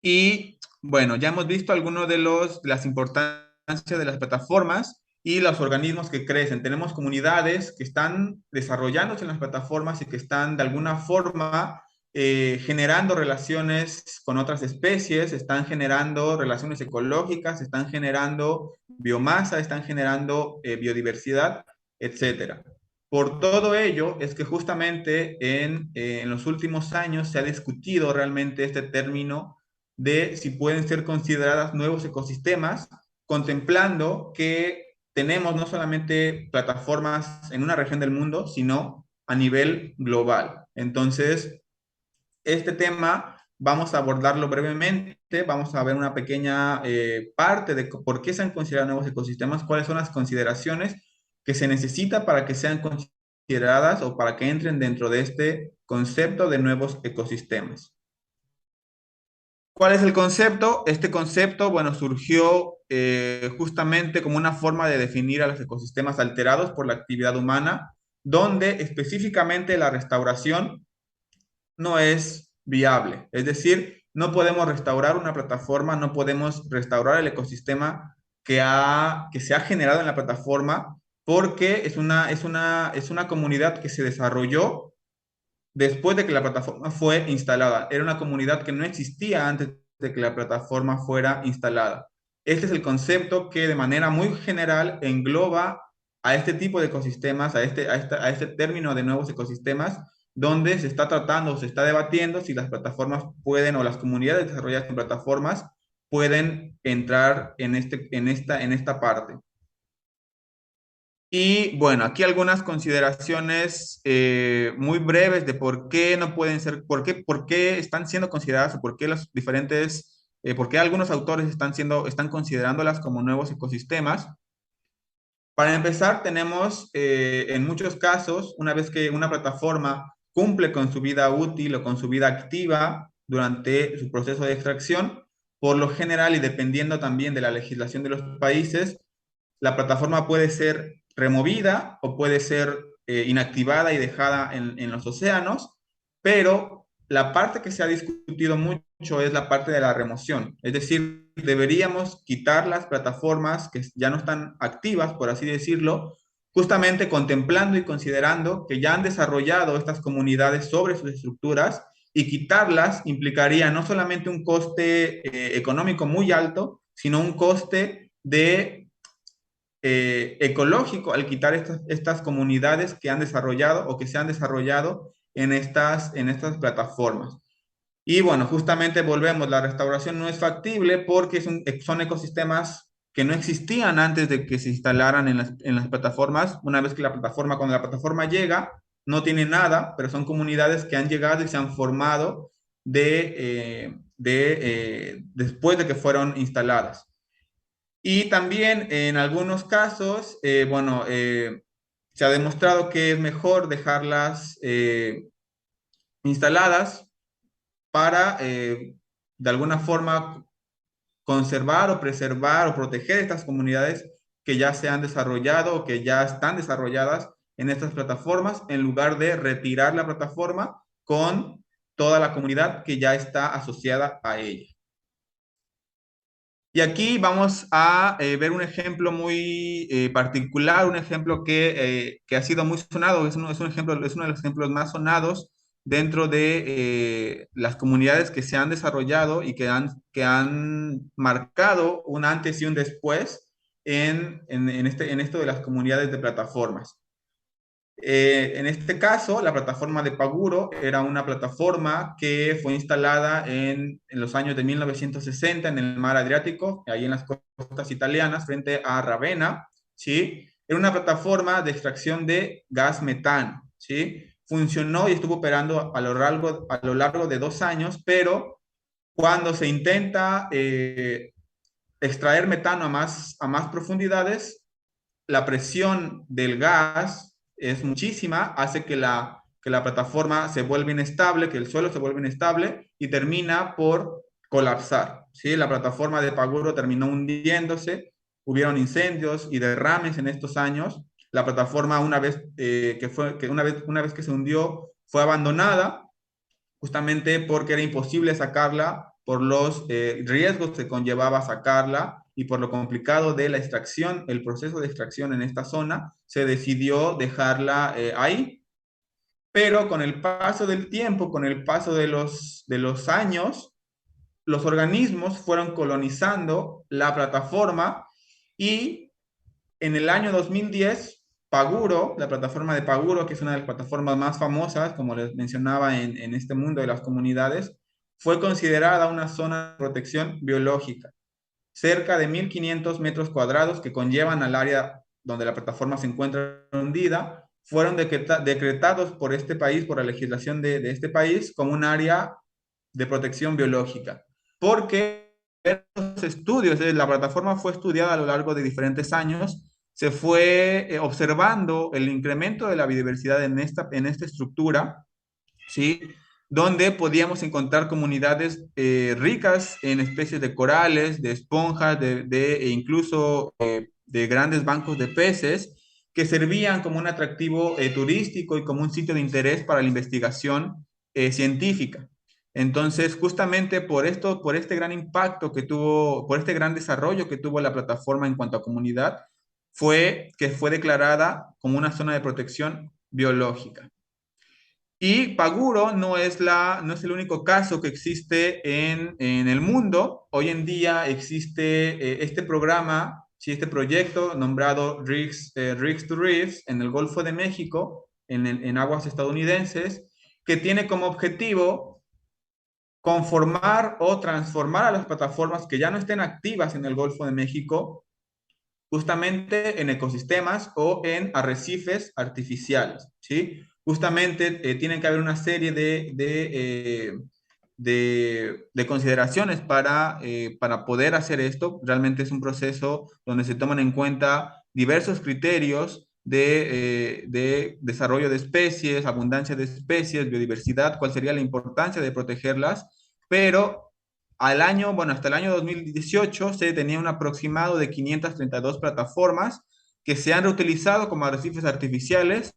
Y bueno, ya hemos visto algunos de las importancias de las plataformas y los organismos que crecen. Tenemos comunidades que están desarrollándose en las plataformas y que están de alguna forma generando relaciones con otras especies, están generando relaciones ecológicas, están generando biomasa, están generando biodiversidad, etcétera. Por todo ello es que justamente en los últimos años se ha discutido realmente este término de si pueden ser consideradas nuevos ecosistemas, contemplando que tenemos no solamente plataformas en una región del mundo, sino a nivel global. Entonces, este tema vamos a abordarlo brevemente, vamos a ver una pequeña parte de por qué se han considerado nuevos ecosistemas, cuáles son las consideraciones que se necesita para que sean consideradas o para que entren dentro de este concepto de nuevos ecosistemas. ¿Cuál es el concepto? Este concepto, bueno, surgió justamente como una forma de definir a los ecosistemas alterados por la actividad humana, donde específicamente la restauración no es viable. Es decir, no podemos restaurar una plataforma, no podemos restaurar el ecosistema que se ha generado en la plataforma porque es una comunidad que se desarrolló después de que la plataforma fue instalada. Era una comunidad que no existía antes de que la plataforma fuera instalada. Este es el concepto que de manera muy general engloba a este tipo de ecosistemas, a este término de nuevos ecosistemas, donde se está tratando, se está debatiendo si las plataformas pueden o las comunidades desarrolladas en plataformas pueden entrar en esta parte. Y bueno, aquí algunas consideraciones muy breves de por qué no pueden ser, por qué están siendo consideradas o por qué los diferentes, por qué algunos autores están considerándolas como nuevos ecosistemas. Para empezar, tenemos en muchos casos, una vez que una plataforma cumple con su vida útil o con su vida activa durante su proceso de extracción, por lo general y dependiendo también de la legislación de los países, la plataforma puede ser removida o puede ser inactivada y dejada en los océanos, pero la parte que se ha discutido mucho es la parte de la remoción. Es decir, deberíamos quitar las plataformas que ya no están activas, por así decirlo, justamente contemplando y considerando que ya han desarrollado estas comunidades sobre sus estructuras y quitarlas implicaría no solamente un coste económico muy alto, sino un coste de ecológico al quitar estas comunidades que han desarrollado o que se han desarrollado en estas plataformas. Y bueno, justamente volvemos, la restauración no es factible porque son ecosistemas que no existían antes de que se instalaran en las plataformas. Una vez que cuando la plataforma llega, no tiene nada, pero son comunidades que han llegado y se han formado después de que fueron instaladas. Y también en algunos casos, se ha demostrado que es mejor dejarlas instaladas para, de alguna forma, conservar o preservar o proteger estas comunidades que ya se han desarrollado o que ya están desarrolladas en estas plataformas, en lugar de retirar la plataforma con toda la comunidad que ya está asociada a ella. Y aquí vamos a ver un ejemplo muy particular, un ejemplo que ha sido muy sonado, es uno de los ejemplos más sonados dentro de las comunidades que se han desarrollado y que han marcado un antes y un después en esto de las comunidades de plataformas. En este caso, la plataforma de Paguro era una plataforma que fue instalada en los años de 1960 en el mar Adriático, ahí en las costas italianas, frente a Ravenna, ¿sí? Era una plataforma de extracción de gas metano, ¿sí? Funcionó y estuvo operando a lo largo de 2 años, pero cuando se intenta extraer metano a más profundidades, la presión del gas es muchísima, hace que la plataforma se vuelva inestable, que el suelo se vuelva inestable y termina por colapsar. ¿Sí? La plataforma de Paguro terminó hundiéndose, hubieron incendios y derrames en estos años. La plataforma, una vez que se hundió, fue abandonada justamente porque era imposible sacarla por los riesgos que conllevaba sacarla y por lo complicado de la extracción, el proceso de extracción en esta zona, se decidió dejarla ahí. Pero con el paso del tiempo, con el paso de los años, los organismos fueron colonizando la plataforma y en el año 2010, Paguro, la plataforma de Paguro, que es una de las plataformas más famosas, como les mencionaba en este mundo de las comunidades, fue considerada una zona de protección biológica. Cerca de 1.500 metros cuadrados que conllevan al área donde la plataforma se encuentra hundida, fueron decretados por este país, por la legislación de este país, como un área de protección biológica. Porque los estudios, la plataforma fue estudiada a lo largo de diferentes años, se fue observando el incremento de la biodiversidad en esta estructura, ¿sí? Donde podíamos encontrar comunidades ricas en especies de corales, de esponjas, e incluso de grandes bancos de peces que servían como un atractivo turístico y como un sitio de interés para la investigación científica. Entonces, justamente por este gran impacto que tuvo, por este gran desarrollo que tuvo la plataforma en cuanto a comunidad, fue que fue declarada como una zona de protección biológica. Y Paguro no es el único caso que existe en el mundo. Hoy en día existe este programa ¿sí? Este proyecto nombrado Rigs to Reefs en el Golfo de México, en aguas estadounidenses, que tiene como objetivo conformar o transformar a las plataformas que ya no estén activas en el Golfo de México justamente en ecosistemas o en arrecifes artificiales, ¿sí? Justamente tienen que haber una serie de consideraciones para poder hacer esto. Realmente es un proceso donde se toman en cuenta diversos criterios de desarrollo de especies, abundancia de especies, biodiversidad, cuál sería la importancia de protegerlas, pero bueno, hasta el año 2018 se tenía un aproximado de 532 plataformas que se han reutilizado como arrecifes artificiales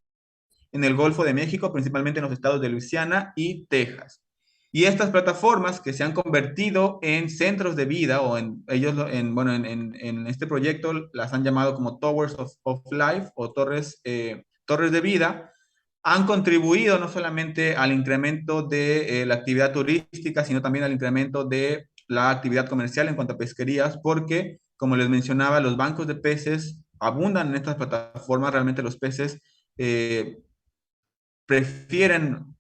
en el Golfo de México, principalmente en los estados de Luisiana y Texas. Y estas plataformas que se han convertido en centros de vida, o en este proyecto las han llamado como Towers of Life o torres de vida, han contribuido no solamente al incremento de la actividad turística, sino también al incremento de la actividad comercial en cuanto a pesquerías, porque, como les mencionaba, los bancos de peces abundan en estas plataformas. Realmente los peces eh, prefieren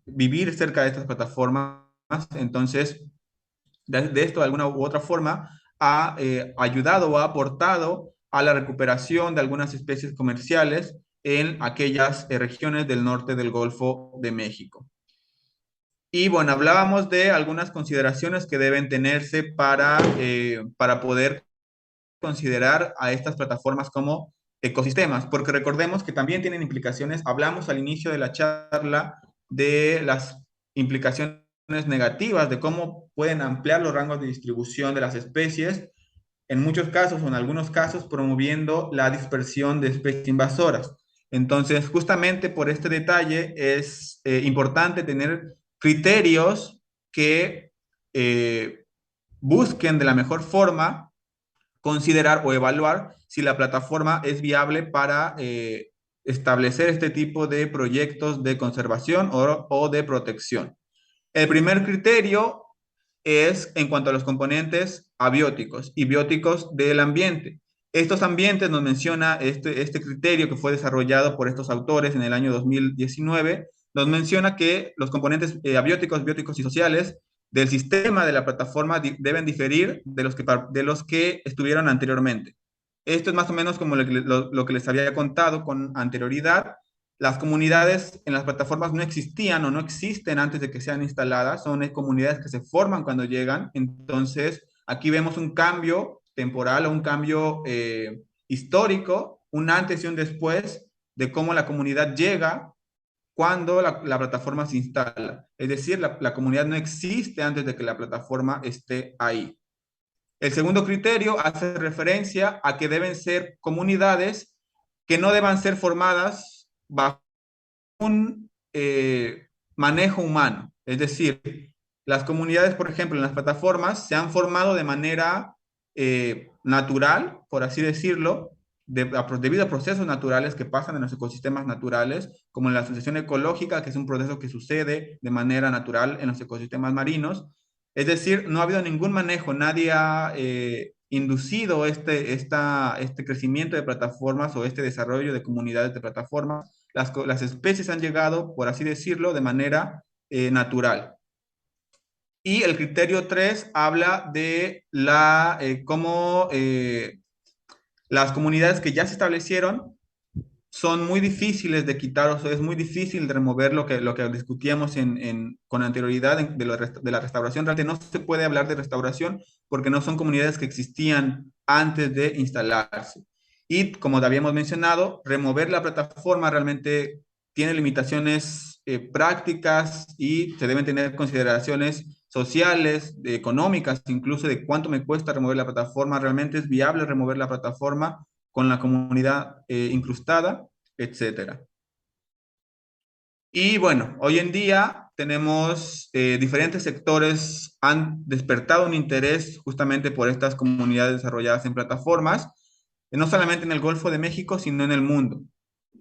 vivir cerca de estas plataformas. Entonces, de esto de alguna u otra forma ha ayudado o ha aportado a la recuperación de algunas especies comerciales en aquellas regiones del norte del Golfo de México. Y bueno, hablábamos de algunas consideraciones que deben tenerse para poder considerar a estas plataformas como ecosistemas, porque recordemos que también tienen implicaciones. Hablamos al inicio de la charla de las implicaciones negativas, de cómo pueden ampliar los rangos de distribución de las especies, en muchos casos o en algunos casos promoviendo la dispersión de especies invasoras. Entonces, justamente por este detalle es importante tener criterios que busquen de la mejor forma considerar o evaluar si la plataforma es viable para establecer este tipo de proyectos de conservación o de protección. El primer criterio es en cuanto a los componentes abióticos y bióticos del ambiente. Estos ambientes nos menciona este criterio que fue desarrollado por estos autores en el año 2019, nos menciona que los componentes abióticos, bióticos y sociales del sistema de la plataforma deben diferir de los que estuvieron anteriormente. Esto es más o menos como lo que les había contado con anterioridad. Las comunidades en las plataformas no existían o no existen antes de que sean instaladas, son comunidades que se forman cuando llegan. Entonces, aquí vemos un cambio temporal o un cambio histórico, un antes y un después de cómo la comunidad llega cuando la plataforma se instala. Es decir, la comunidad no existe antes de que la plataforma esté ahí. El segundo criterio hace referencia a que deben ser comunidades que no deban ser formadas bajo un manejo humano. Es decir, las comunidades, por ejemplo, en las plataformas se han formado de manera natural, por así decirlo, debido a procesos naturales que pasan en los ecosistemas naturales, como en la asociación ecológica, que es un proceso que sucede de manera natural en los ecosistemas marinos. Es decir, no ha habido ningún manejo, nadie ha inducido este crecimiento de plataformas o este desarrollo de comunidades de plataformas. Las especies han llegado, por así decirlo, de manera natural. Y el criterio 3 habla de cómo las comunidades que ya se establecieron son muy difíciles de quitar, o sea, es muy difícil de remover lo que discutíamos con anterioridad de la restauración. Realmente no se puede hablar de restauración porque no son comunidades que existían antes de instalarse. Y como habíamos mencionado, remover la plataforma realmente tiene limitaciones prácticas y se deben tener consideraciones sociales, económicas, incluso de cuánto me cuesta remover la plataforma. ¿Realmente es viable remover la plataforma con la comunidad incrustada, etcétera? Y bueno, hoy en día tenemos diferentes sectores han despertado un interés justamente por estas comunidades desarrolladas en plataformas, no solamente en el Golfo de México, sino en el mundo.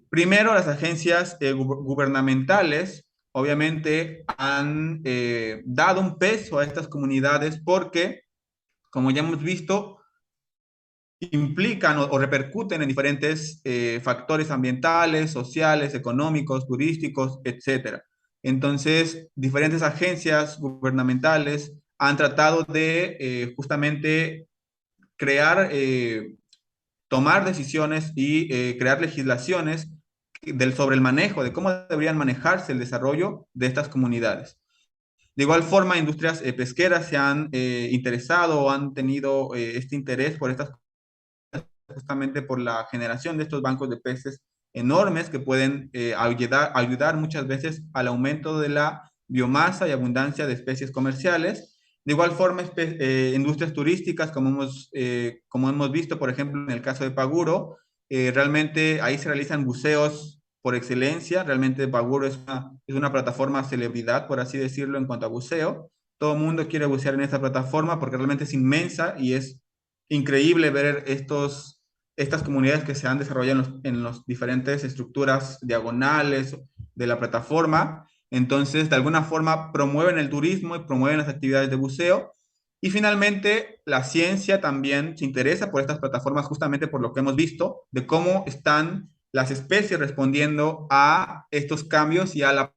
Primero, las agencias gubernamentales obviamente han dado un peso a estas comunidades porque, como ya hemos visto, implican o repercuten en diferentes factores ambientales, sociales, económicos, turísticos, etcétera. Entonces, diferentes agencias gubernamentales han tratado de justamente crear, tomar decisiones y crear legislaciones sobre el manejo, de cómo deberían manejarse el desarrollo de estas comunidades. De igual forma, industrias pesqueras se han interesado o han tenido este interés por estas, justamente por la generación de estos bancos de peces enormes que pueden ayudar muchas veces al aumento de la biomasa y abundancia de especies comerciales. De igual forma, industrias turísticas, como hemos visto, por ejemplo, en el caso de Paguro, realmente ahí se realizan buceos por excelencia. Realmente Paguro es una plataforma celebridad, por así decirlo, en cuanto a buceo. Todo el mundo quiere bucear en esta plataforma porque realmente es inmensa y es increíble ver estas comunidades que se han desarrollado en las diferentes estructuras diagonales de la plataforma. Entonces, de alguna forma, promueven el turismo y promueven las actividades de buceo. Y finalmente, la ciencia también se interesa por estas plataformas justamente por lo que hemos visto, de cómo están las especies respondiendo a estos cambios y a la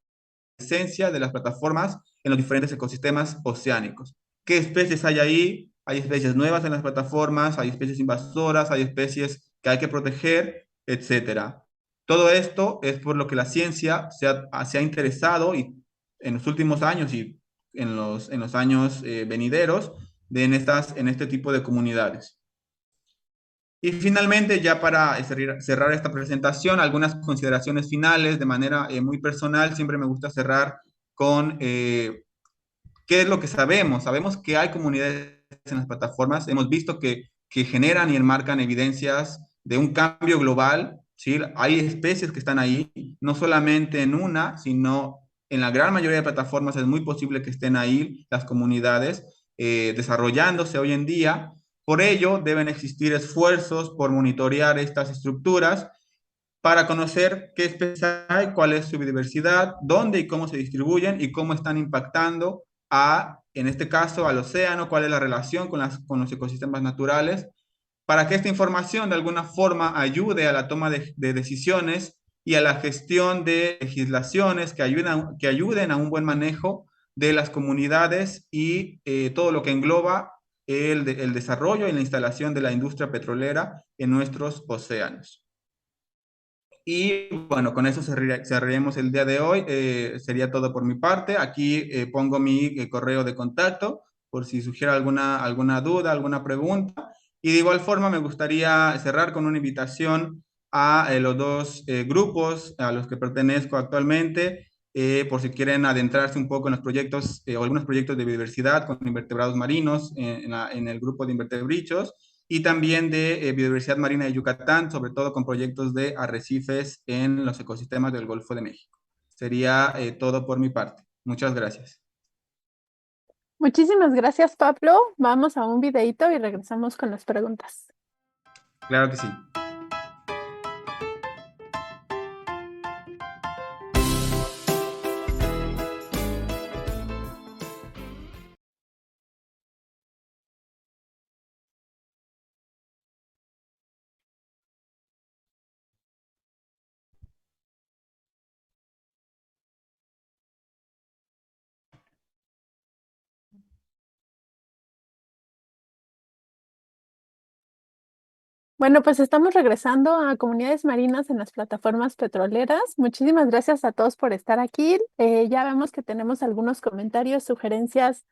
presencia de las plataformas en los diferentes ecosistemas oceánicos. ¿Qué especies hay ahí? Hay especies nuevas en las plataformas, hay especies invasoras, hay especies que hay que proteger, etcétera. Todo esto es por lo que la ciencia se ha interesado y en los últimos años y en los años venideros en este tipo de comunidades. Y finalmente, ya para cerrar esta presentación, algunas consideraciones finales de manera muy personal. Siempre me gusta cerrar con qué es lo que sabemos. Sabemos que hay comunidades en las plataformas. Hemos visto que generan y enmarcan evidencias de un cambio global. ¿Sí? Hay especies que están ahí, no solamente en una, sino en la gran mayoría de plataformas es muy posible que estén ahí las comunidades desarrollándose hoy en día. Por ello, deben existir esfuerzos por monitorear estas estructuras para conocer qué especies hay, cuál es su biodiversidad, dónde y cómo se distribuyen y cómo están impactando en este caso, al océano, cuál es la relación con los ecosistemas naturales, para que esta información de alguna forma ayude a la toma de decisiones y a la gestión de legislaciones que ayuden a un buen manejo de las comunidades y todo lo que engloba el desarrollo y la instalación de la industria petrolera en nuestros océanos. Y bueno, con eso cerraremos el día de hoy. Sería todo por mi parte. Aquí pongo mi correo de contacto por si sugiere alguna duda, alguna pregunta. Y de igual forma me gustaría cerrar con una invitación a los dos grupos a los que pertenezco actualmente, por si quieren adentrarse un poco en los proyectos o algunos proyectos de biodiversidad con invertebrados marinos en el grupo de invertebrichos y también de biodiversidad marina de Yucatán, sobre todo con proyectos de arrecifes en los ecosistemas del Golfo de México. Sería todo por mi parte. Muchas gracias. Muchísimas gracias, Pablo. Vamos a un videíto y regresamos con las preguntas. Claro que sí. Bueno, pues estamos regresando a comunidades marinas en las plataformas petroleras. Muchísimas gracias a todos por estar aquí. Ya vemos que tenemos algunos comentarios, sugerencias,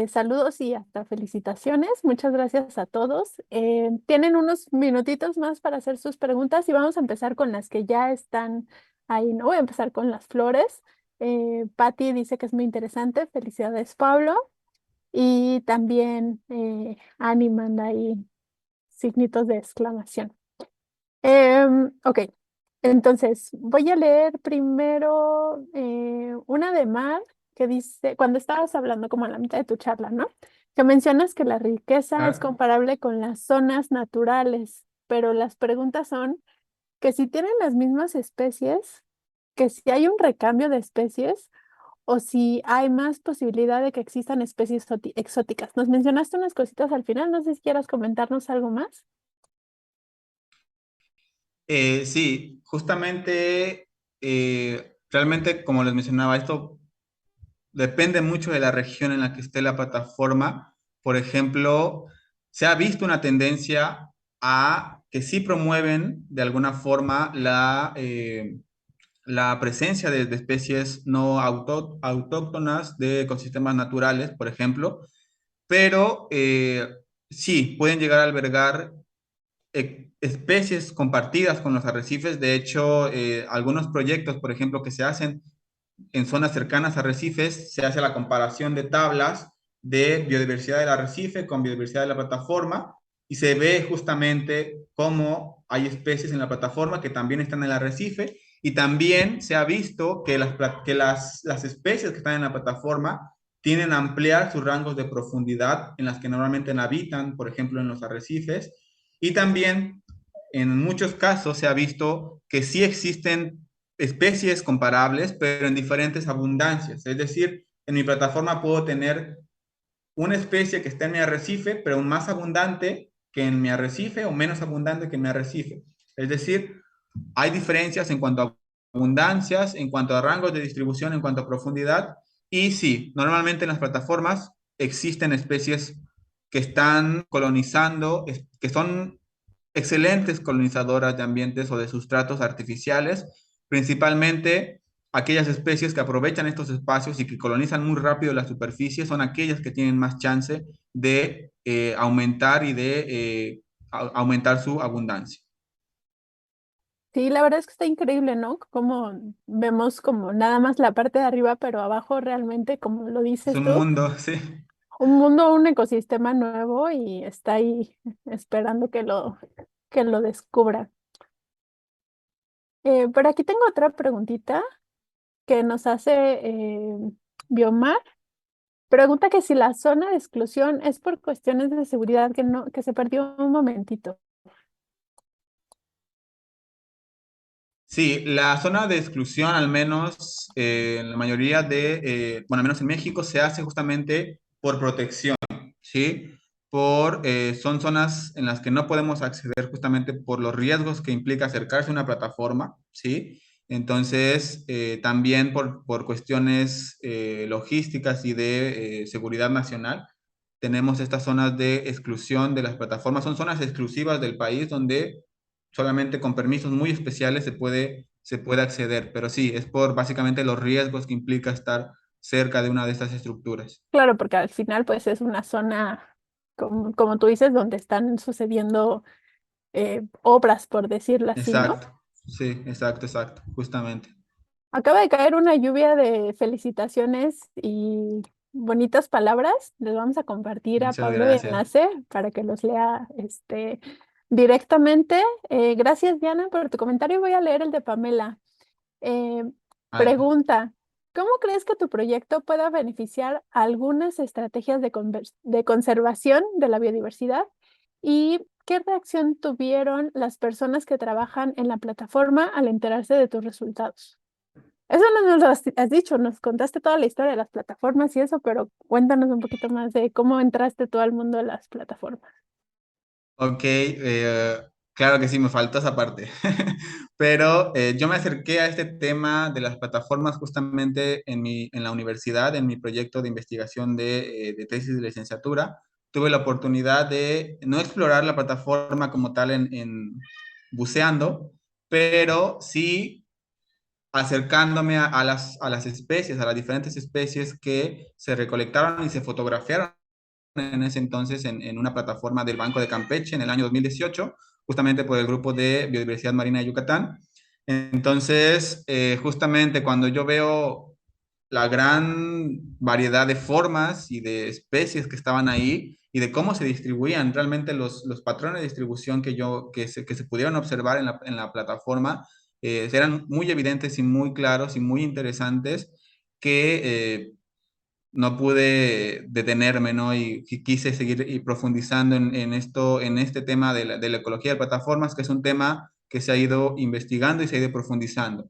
saludos y hasta felicitaciones. Muchas gracias a todos. Tienen unos minutitos más para hacer sus preguntas y vamos a empezar con las que ya están ahí, ¿no? Voy a empezar con las flores. Patti dice que es muy interesante. Felicidades, Pablo. Y también Annie manda ahí signitos de exclamación. Ok, entonces voy a leer primero una de Mar que dice, cuando estabas hablando como a la mitad de tu charla, ¿no? Que mencionas que la riqueza es Claro. comparable con las zonas naturales, pero las preguntas son que si tienen las mismas especies, que si hay un recambio de especies o si hay más posibilidad de que existan especies exóticas. Nos mencionaste unas cositas al final, no sé si quieras comentarnos algo más. Sí, justamente, realmente, como les mencionaba, esto depende mucho de la región en la que esté la plataforma. Por ejemplo, se ha visto una tendencia a que sí promueven de alguna forma la presencia de especies no autóctonas de ecosistemas naturales, por ejemplo, pero sí, pueden llegar a albergar especies compartidas con los arrecifes. De hecho, algunos proyectos, por ejemplo, que se hacen en zonas cercanas a arrecifes, se hace la comparación de tablas de biodiversidad del arrecife con biodiversidad de la plataforma y se ve justamente cómo hay especies en la plataforma que también están en el arrecife, y también se ha visto que las especies que están en la plataforma tienen a ampliar sus rangos de profundidad en las que normalmente habitan, por ejemplo, en los arrecifes. Y también en muchos casos se ha visto que sí existen especies comparables, pero en diferentes abundancias. Es decir, en mi plataforma puedo tener una especie que está en mi arrecife, pero aún más abundante que en mi arrecife o menos abundante que en mi arrecife. Es decir, hay diferencias en cuanto a abundancias, en cuanto a rangos de distribución, en cuanto a profundidad. Y sí, normalmente en las plataformas existen especies que están colonizando, que son excelentes colonizadoras de ambientes o de sustratos artificiales, principalmente aquellas especies que aprovechan estos espacios y que colonizan muy rápido la superficie, son aquellas que tienen más chance de aumentar y de aumentar su abundancia. Sí, la verdad es que está increíble, ¿no? Como vemos como nada más la parte de arriba, pero abajo realmente, como lo Es dices un tú, mundo, sí. un mundo, un ecosistema nuevo y está ahí esperando que lo descubra. Pero aquí tengo otra preguntita que nos hace Biomar. Pregunta que si la zona de exclusión es por cuestiones de seguridad que no, que se perdió un momentito. Sí, la zona de exclusión, al menos en la mayoría bueno, al menos en México, se hace justamente por protección, ¿sí? Son zonas en las que no podemos acceder justamente por los riesgos que implica acercarse a una plataforma, ¿sí? Entonces, también por cuestiones logísticas y de seguridad nacional, tenemos estas zonas de exclusión de las plataformas. Son zonas exclusivas del país donde solamente con permisos muy especiales se puede acceder, pero sí, es por básicamente los riesgos que implica estar cerca de una de estas estructuras. Claro, porque al final pues es una zona, como tú dices, donde están sucediendo obras, por decirlo así, ¿no? Exacto, sí, exacto, exacto, justamente. Acaba de caer una lluvia de felicitaciones y bonitas palabras. Les vamos a compartir a Muchas Pablo y a gracias. Nace para que los lea directamente. Gracias, Diana, por tu comentario. Voy a leer el de Pamela. Eh, Vale. Pregunta, ¿cómo crees que tu proyecto pueda beneficiar a algunas estrategias de conservación de la biodiversidad? ¿Y qué reacción tuvieron las personas que trabajan en la plataforma al enterarse de tus resultados? Eso no nos lo has dicho, nos contaste toda la historia de las plataformas y eso, pero cuéntanos un poquito más de cómo entraste tú al mundo de las plataformas. Ok, claro que sí, me faltó esa parte. Pero yo me acerqué a este tema de las plataformas justamente en la universidad, en mi proyecto de investigación de tesis de licenciatura. Tuve la oportunidad de no explorar la plataforma como tal en buceando, pero sí acercándome a las especies, a las diferentes especies que se recolectaron y se fotografiaron en ese entonces en una plataforma del Banco de Campeche en el año 2018, justamente por el Grupo de Biodiversidad Marina de Yucatán. Entonces, justamente cuando yo veo la gran variedad de formas y de especies que estaban ahí y de cómo se distribuían realmente los patrones de distribución que se pudieron observar en la plataforma, eran muy evidentes y muy claros y muy interesantes, que no pude detenerme, ¿no? Y quise seguir y profundizando en este tema de la ecología de plataformas, que es un tema que se ha ido investigando y se ha ido profundizando.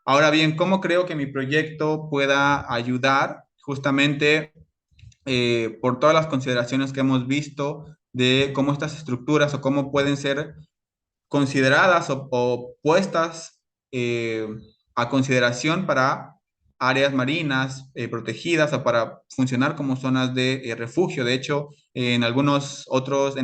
Ahora bien, ¿cómo creo que mi proyecto pueda ayudar? Justamente por todas las consideraciones que hemos visto de cómo estas estructuras o cómo pueden ser consideradas o puestas eh, a consideración para áreas marinas protegidas o para funcionar como zonas de refugio. De hecho, en algunas otras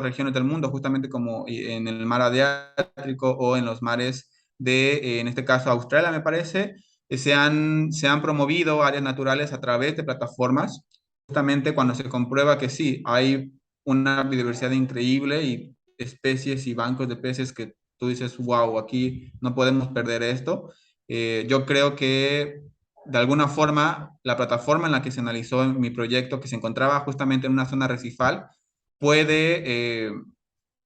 regiones del mundo, justamente como en el mar Adriático o en los mares en este caso, Australia, me parece, se han promovido áreas naturales a través de plataformas, justamente cuando se comprueba que sí, hay una biodiversidad increíble y especies y bancos de peces que tú dices, wow, aquí no podemos perder esto. Yo creo que de alguna forma la plataforma en la que se analizó en mi proyecto, que se encontraba justamente en una zona recifal, puede,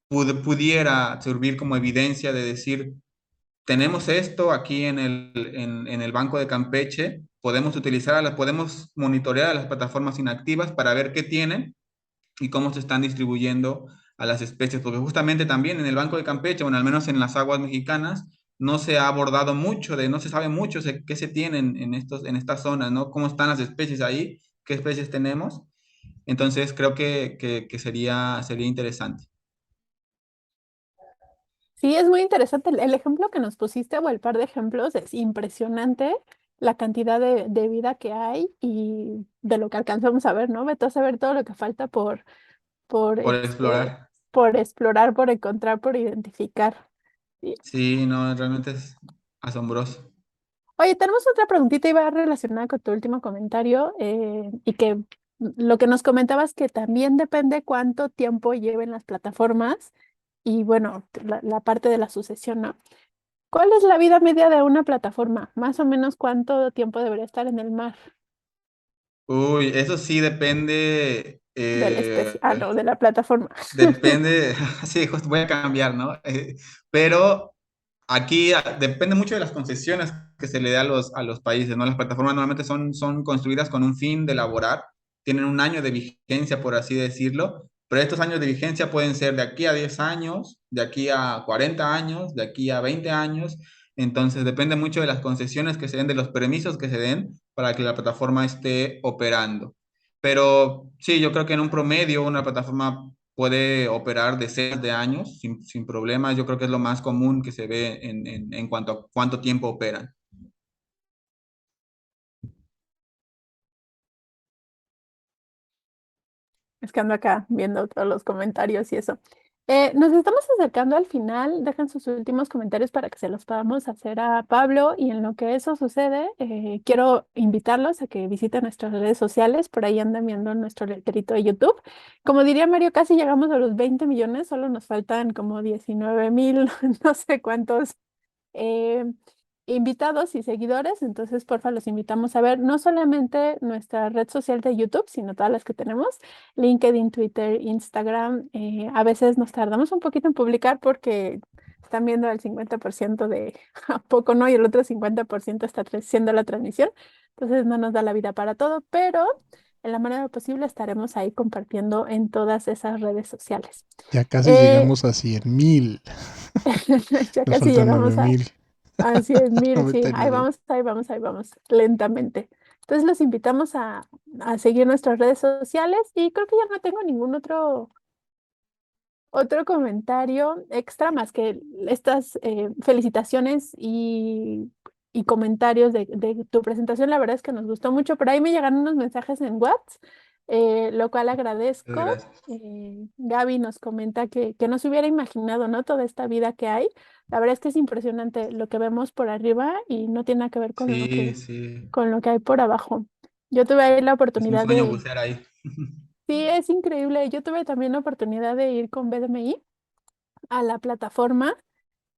pudiera servir como evidencia de decir, tenemos esto aquí en el Banco de Campeche, podemos utilizar, podemos monitorear a las plataformas inactivas para ver qué tienen y cómo se están distribuyendo a las especies, porque justamente también en el Banco de Campeche, bueno, al menos en las aguas mexicanas, no se ha abordado mucho no se sabe mucho de qué se tienen en estas zonas, ¿no? Cómo están las especies ahí, qué especies tenemos. Entonces, creo que sería interesante. Sí, es muy interesante. El ejemplo que nos pusiste o el par de ejemplos es impresionante la cantidad de vida que hay y de lo que alcanzamos a ver, ¿no? Vete a saber todo lo que falta por, Por este, explorar. por explorar, por encontrar, por identificar. Sí. Sí, no, realmente es asombroso. Oye, tenemos otra preguntita y va relacionada con tu último comentario y que lo que nos comentabas que también depende cuánto tiempo lleven las plataformas y bueno, la parte de la sucesión, ¿no? ¿Cuál es la vida media de una plataforma? Más o menos cuánto tiempo debería estar en el mar Uy, eso sí depende, de la especie, no, de la plataforma. depende, sí, justo voy a cambiar, ¿no? Pero aquí depende mucho de las concesiones que se le da a los países, ¿no? Las plataformas normalmente son construidas con un fin de elaborar, tienen un año de vigencia, por así decirlo, pero estos años de vigencia pueden ser de aquí a 10 años, de aquí a 40 años, de aquí a 20 años, entonces depende mucho de las concesiones que se den, de los permisos que se den para que la plataforma esté operando. Pero sí, yo creo que en un promedio una plataforma puede operar decenas de años sin problemas. Yo creo que es lo más común que se ve en cuanto a cuánto tiempo operan. Es que ando acá viendo todos los comentarios y eso. Nos estamos acercando al final. Dejen sus últimos comentarios para que se los podamos hacer a Pablo. Y en lo que eso sucede, quiero invitarlos a que visiten nuestras redes sociales. Por ahí andan viendo nuestro letrerito de YouTube. Como diría Mario, casi llegamos a los 20 millones. Solo nos faltan como 19,000, no sé cuántos eh, invitados y seguidores. Entonces, porfa, los invitamos a ver no solamente nuestra red social de YouTube, sino todas las que tenemos, LinkedIn, Twitter, Instagram. A veces nos tardamos un poquito en publicar porque están viendo el 50% de a poco, ¿no? Y el otro 50% está haciendo la transmisión. Entonces, no nos da la vida para todo, pero en la manera posible estaremos ahí compartiendo en todas esas redes sociales. Ya casi Eh, llegamos a 100,000. ya Nos casi faltan llegamos a 9,000. Así es, mil, sí, ahí 99. vamos, ahí vamos, ahí vamos, lentamente. Entonces los invitamos a seguir nuestras redes sociales y creo que ya no tengo ningún otro comentario extra más que estas felicitaciones y comentarios de tu presentación. La verdad es que nos gustó mucho. Por ahí me llegaron unos mensajes en WhatsApp, lo cual Muchas agradezco. gracias. Gaby nos comenta que no se hubiera imaginado, ¿no? Toda esta vida que hay. La verdad es que es impresionante lo que vemos por arriba y no tiene nada que ver Sí, sí. con lo que hay por abajo. Yo tuve ahí la Es un oportunidad sueño de, bucear ahí. sí, es increíble. Yo tuve también la oportunidad de ir con BDMI a la plataforma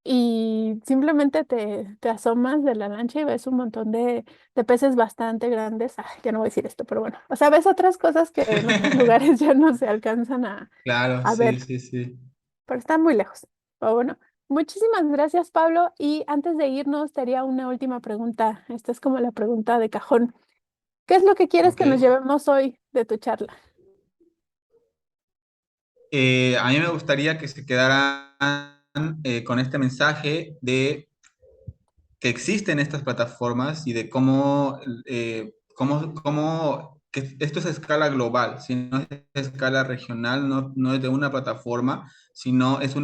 y simplemente te asomas de la lancha y ves un montón de peces bastante grandes. Ay, ya no voy a decir esto, pero bueno, o sea, ves otras cosas que en otros lugares ya no se alcanzan Claro, a sí, ver, sí, sí. pero están muy lejos. Pero bueno, muchísimas gracias, Pablo. Y antes de irnos, te haría una última pregunta. Esta es como la pregunta de cajón. ¿Qué es lo que quieres Ok. que nos llevemos hoy de tu charla? A mí me gustaría que se quedaran con este mensaje de que existen estas plataformas y de que esto es a escala global, si no es a escala regional, no es de una plataforma, sino es a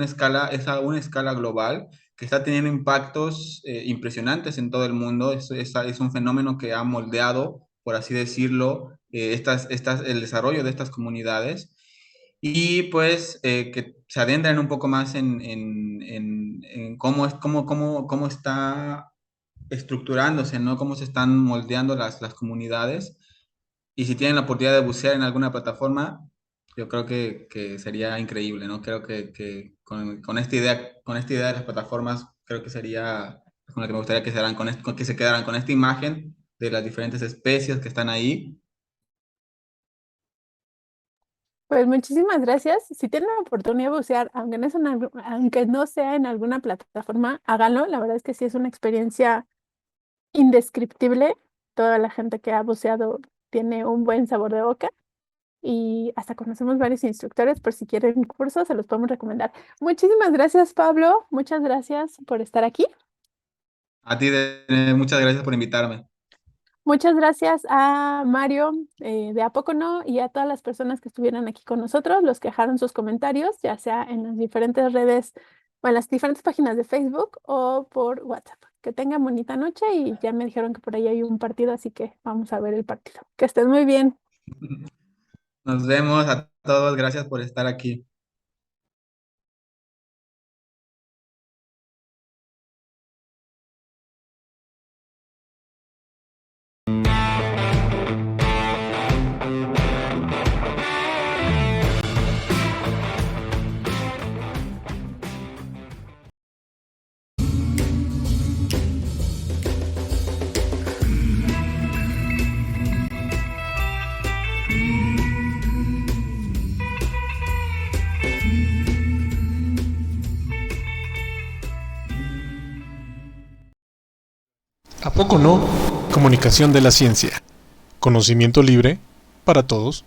una escala global que está teniendo impactos impresionantes en todo el mundo. Es un fenómeno que ha moldeado, por así decirlo, el desarrollo de estas comunidades y pues que se adentren un poco más en cómo está estructurándose, ¿no? Cómo se están moldeando las comunidades. Y si tienen la oportunidad de bucear en alguna plataforma, yo creo que sería increíble, ¿no? Creo que con esta idea de las plataformas, creo que sería con la que me gustaría que que se quedaran con esta imagen de las diferentes especies que están ahí. Pues muchísimas gracias. Si tienen la oportunidad de bucear, aunque no sea en alguna plataforma, háganlo. La verdad es que sí es una experiencia indescriptible. Toda la gente que ha buceado tiene un buen sabor de boca y hasta conocemos varios instructores por si quieren cursos, se los podemos recomendar. Muchísimas gracias, Pablo. Muchas gracias por estar aquí. A ti, muchas gracias por invitarme. Muchas gracias a Mario de A Poco No y a todas las personas que estuvieron aquí con nosotros, los que dejaron sus comentarios, ya sea en las diferentes redes o en las diferentes páginas de Facebook o por WhatsApp. Que tengan bonita noche y ya me dijeron que por ahí hay un partido, así que vamos a ver el partido. Que estén muy bien. Nos vemos a todos. Gracias por estar aquí. ¿A poco no? Comunicación de la ciencia. Conocimiento libre para todos.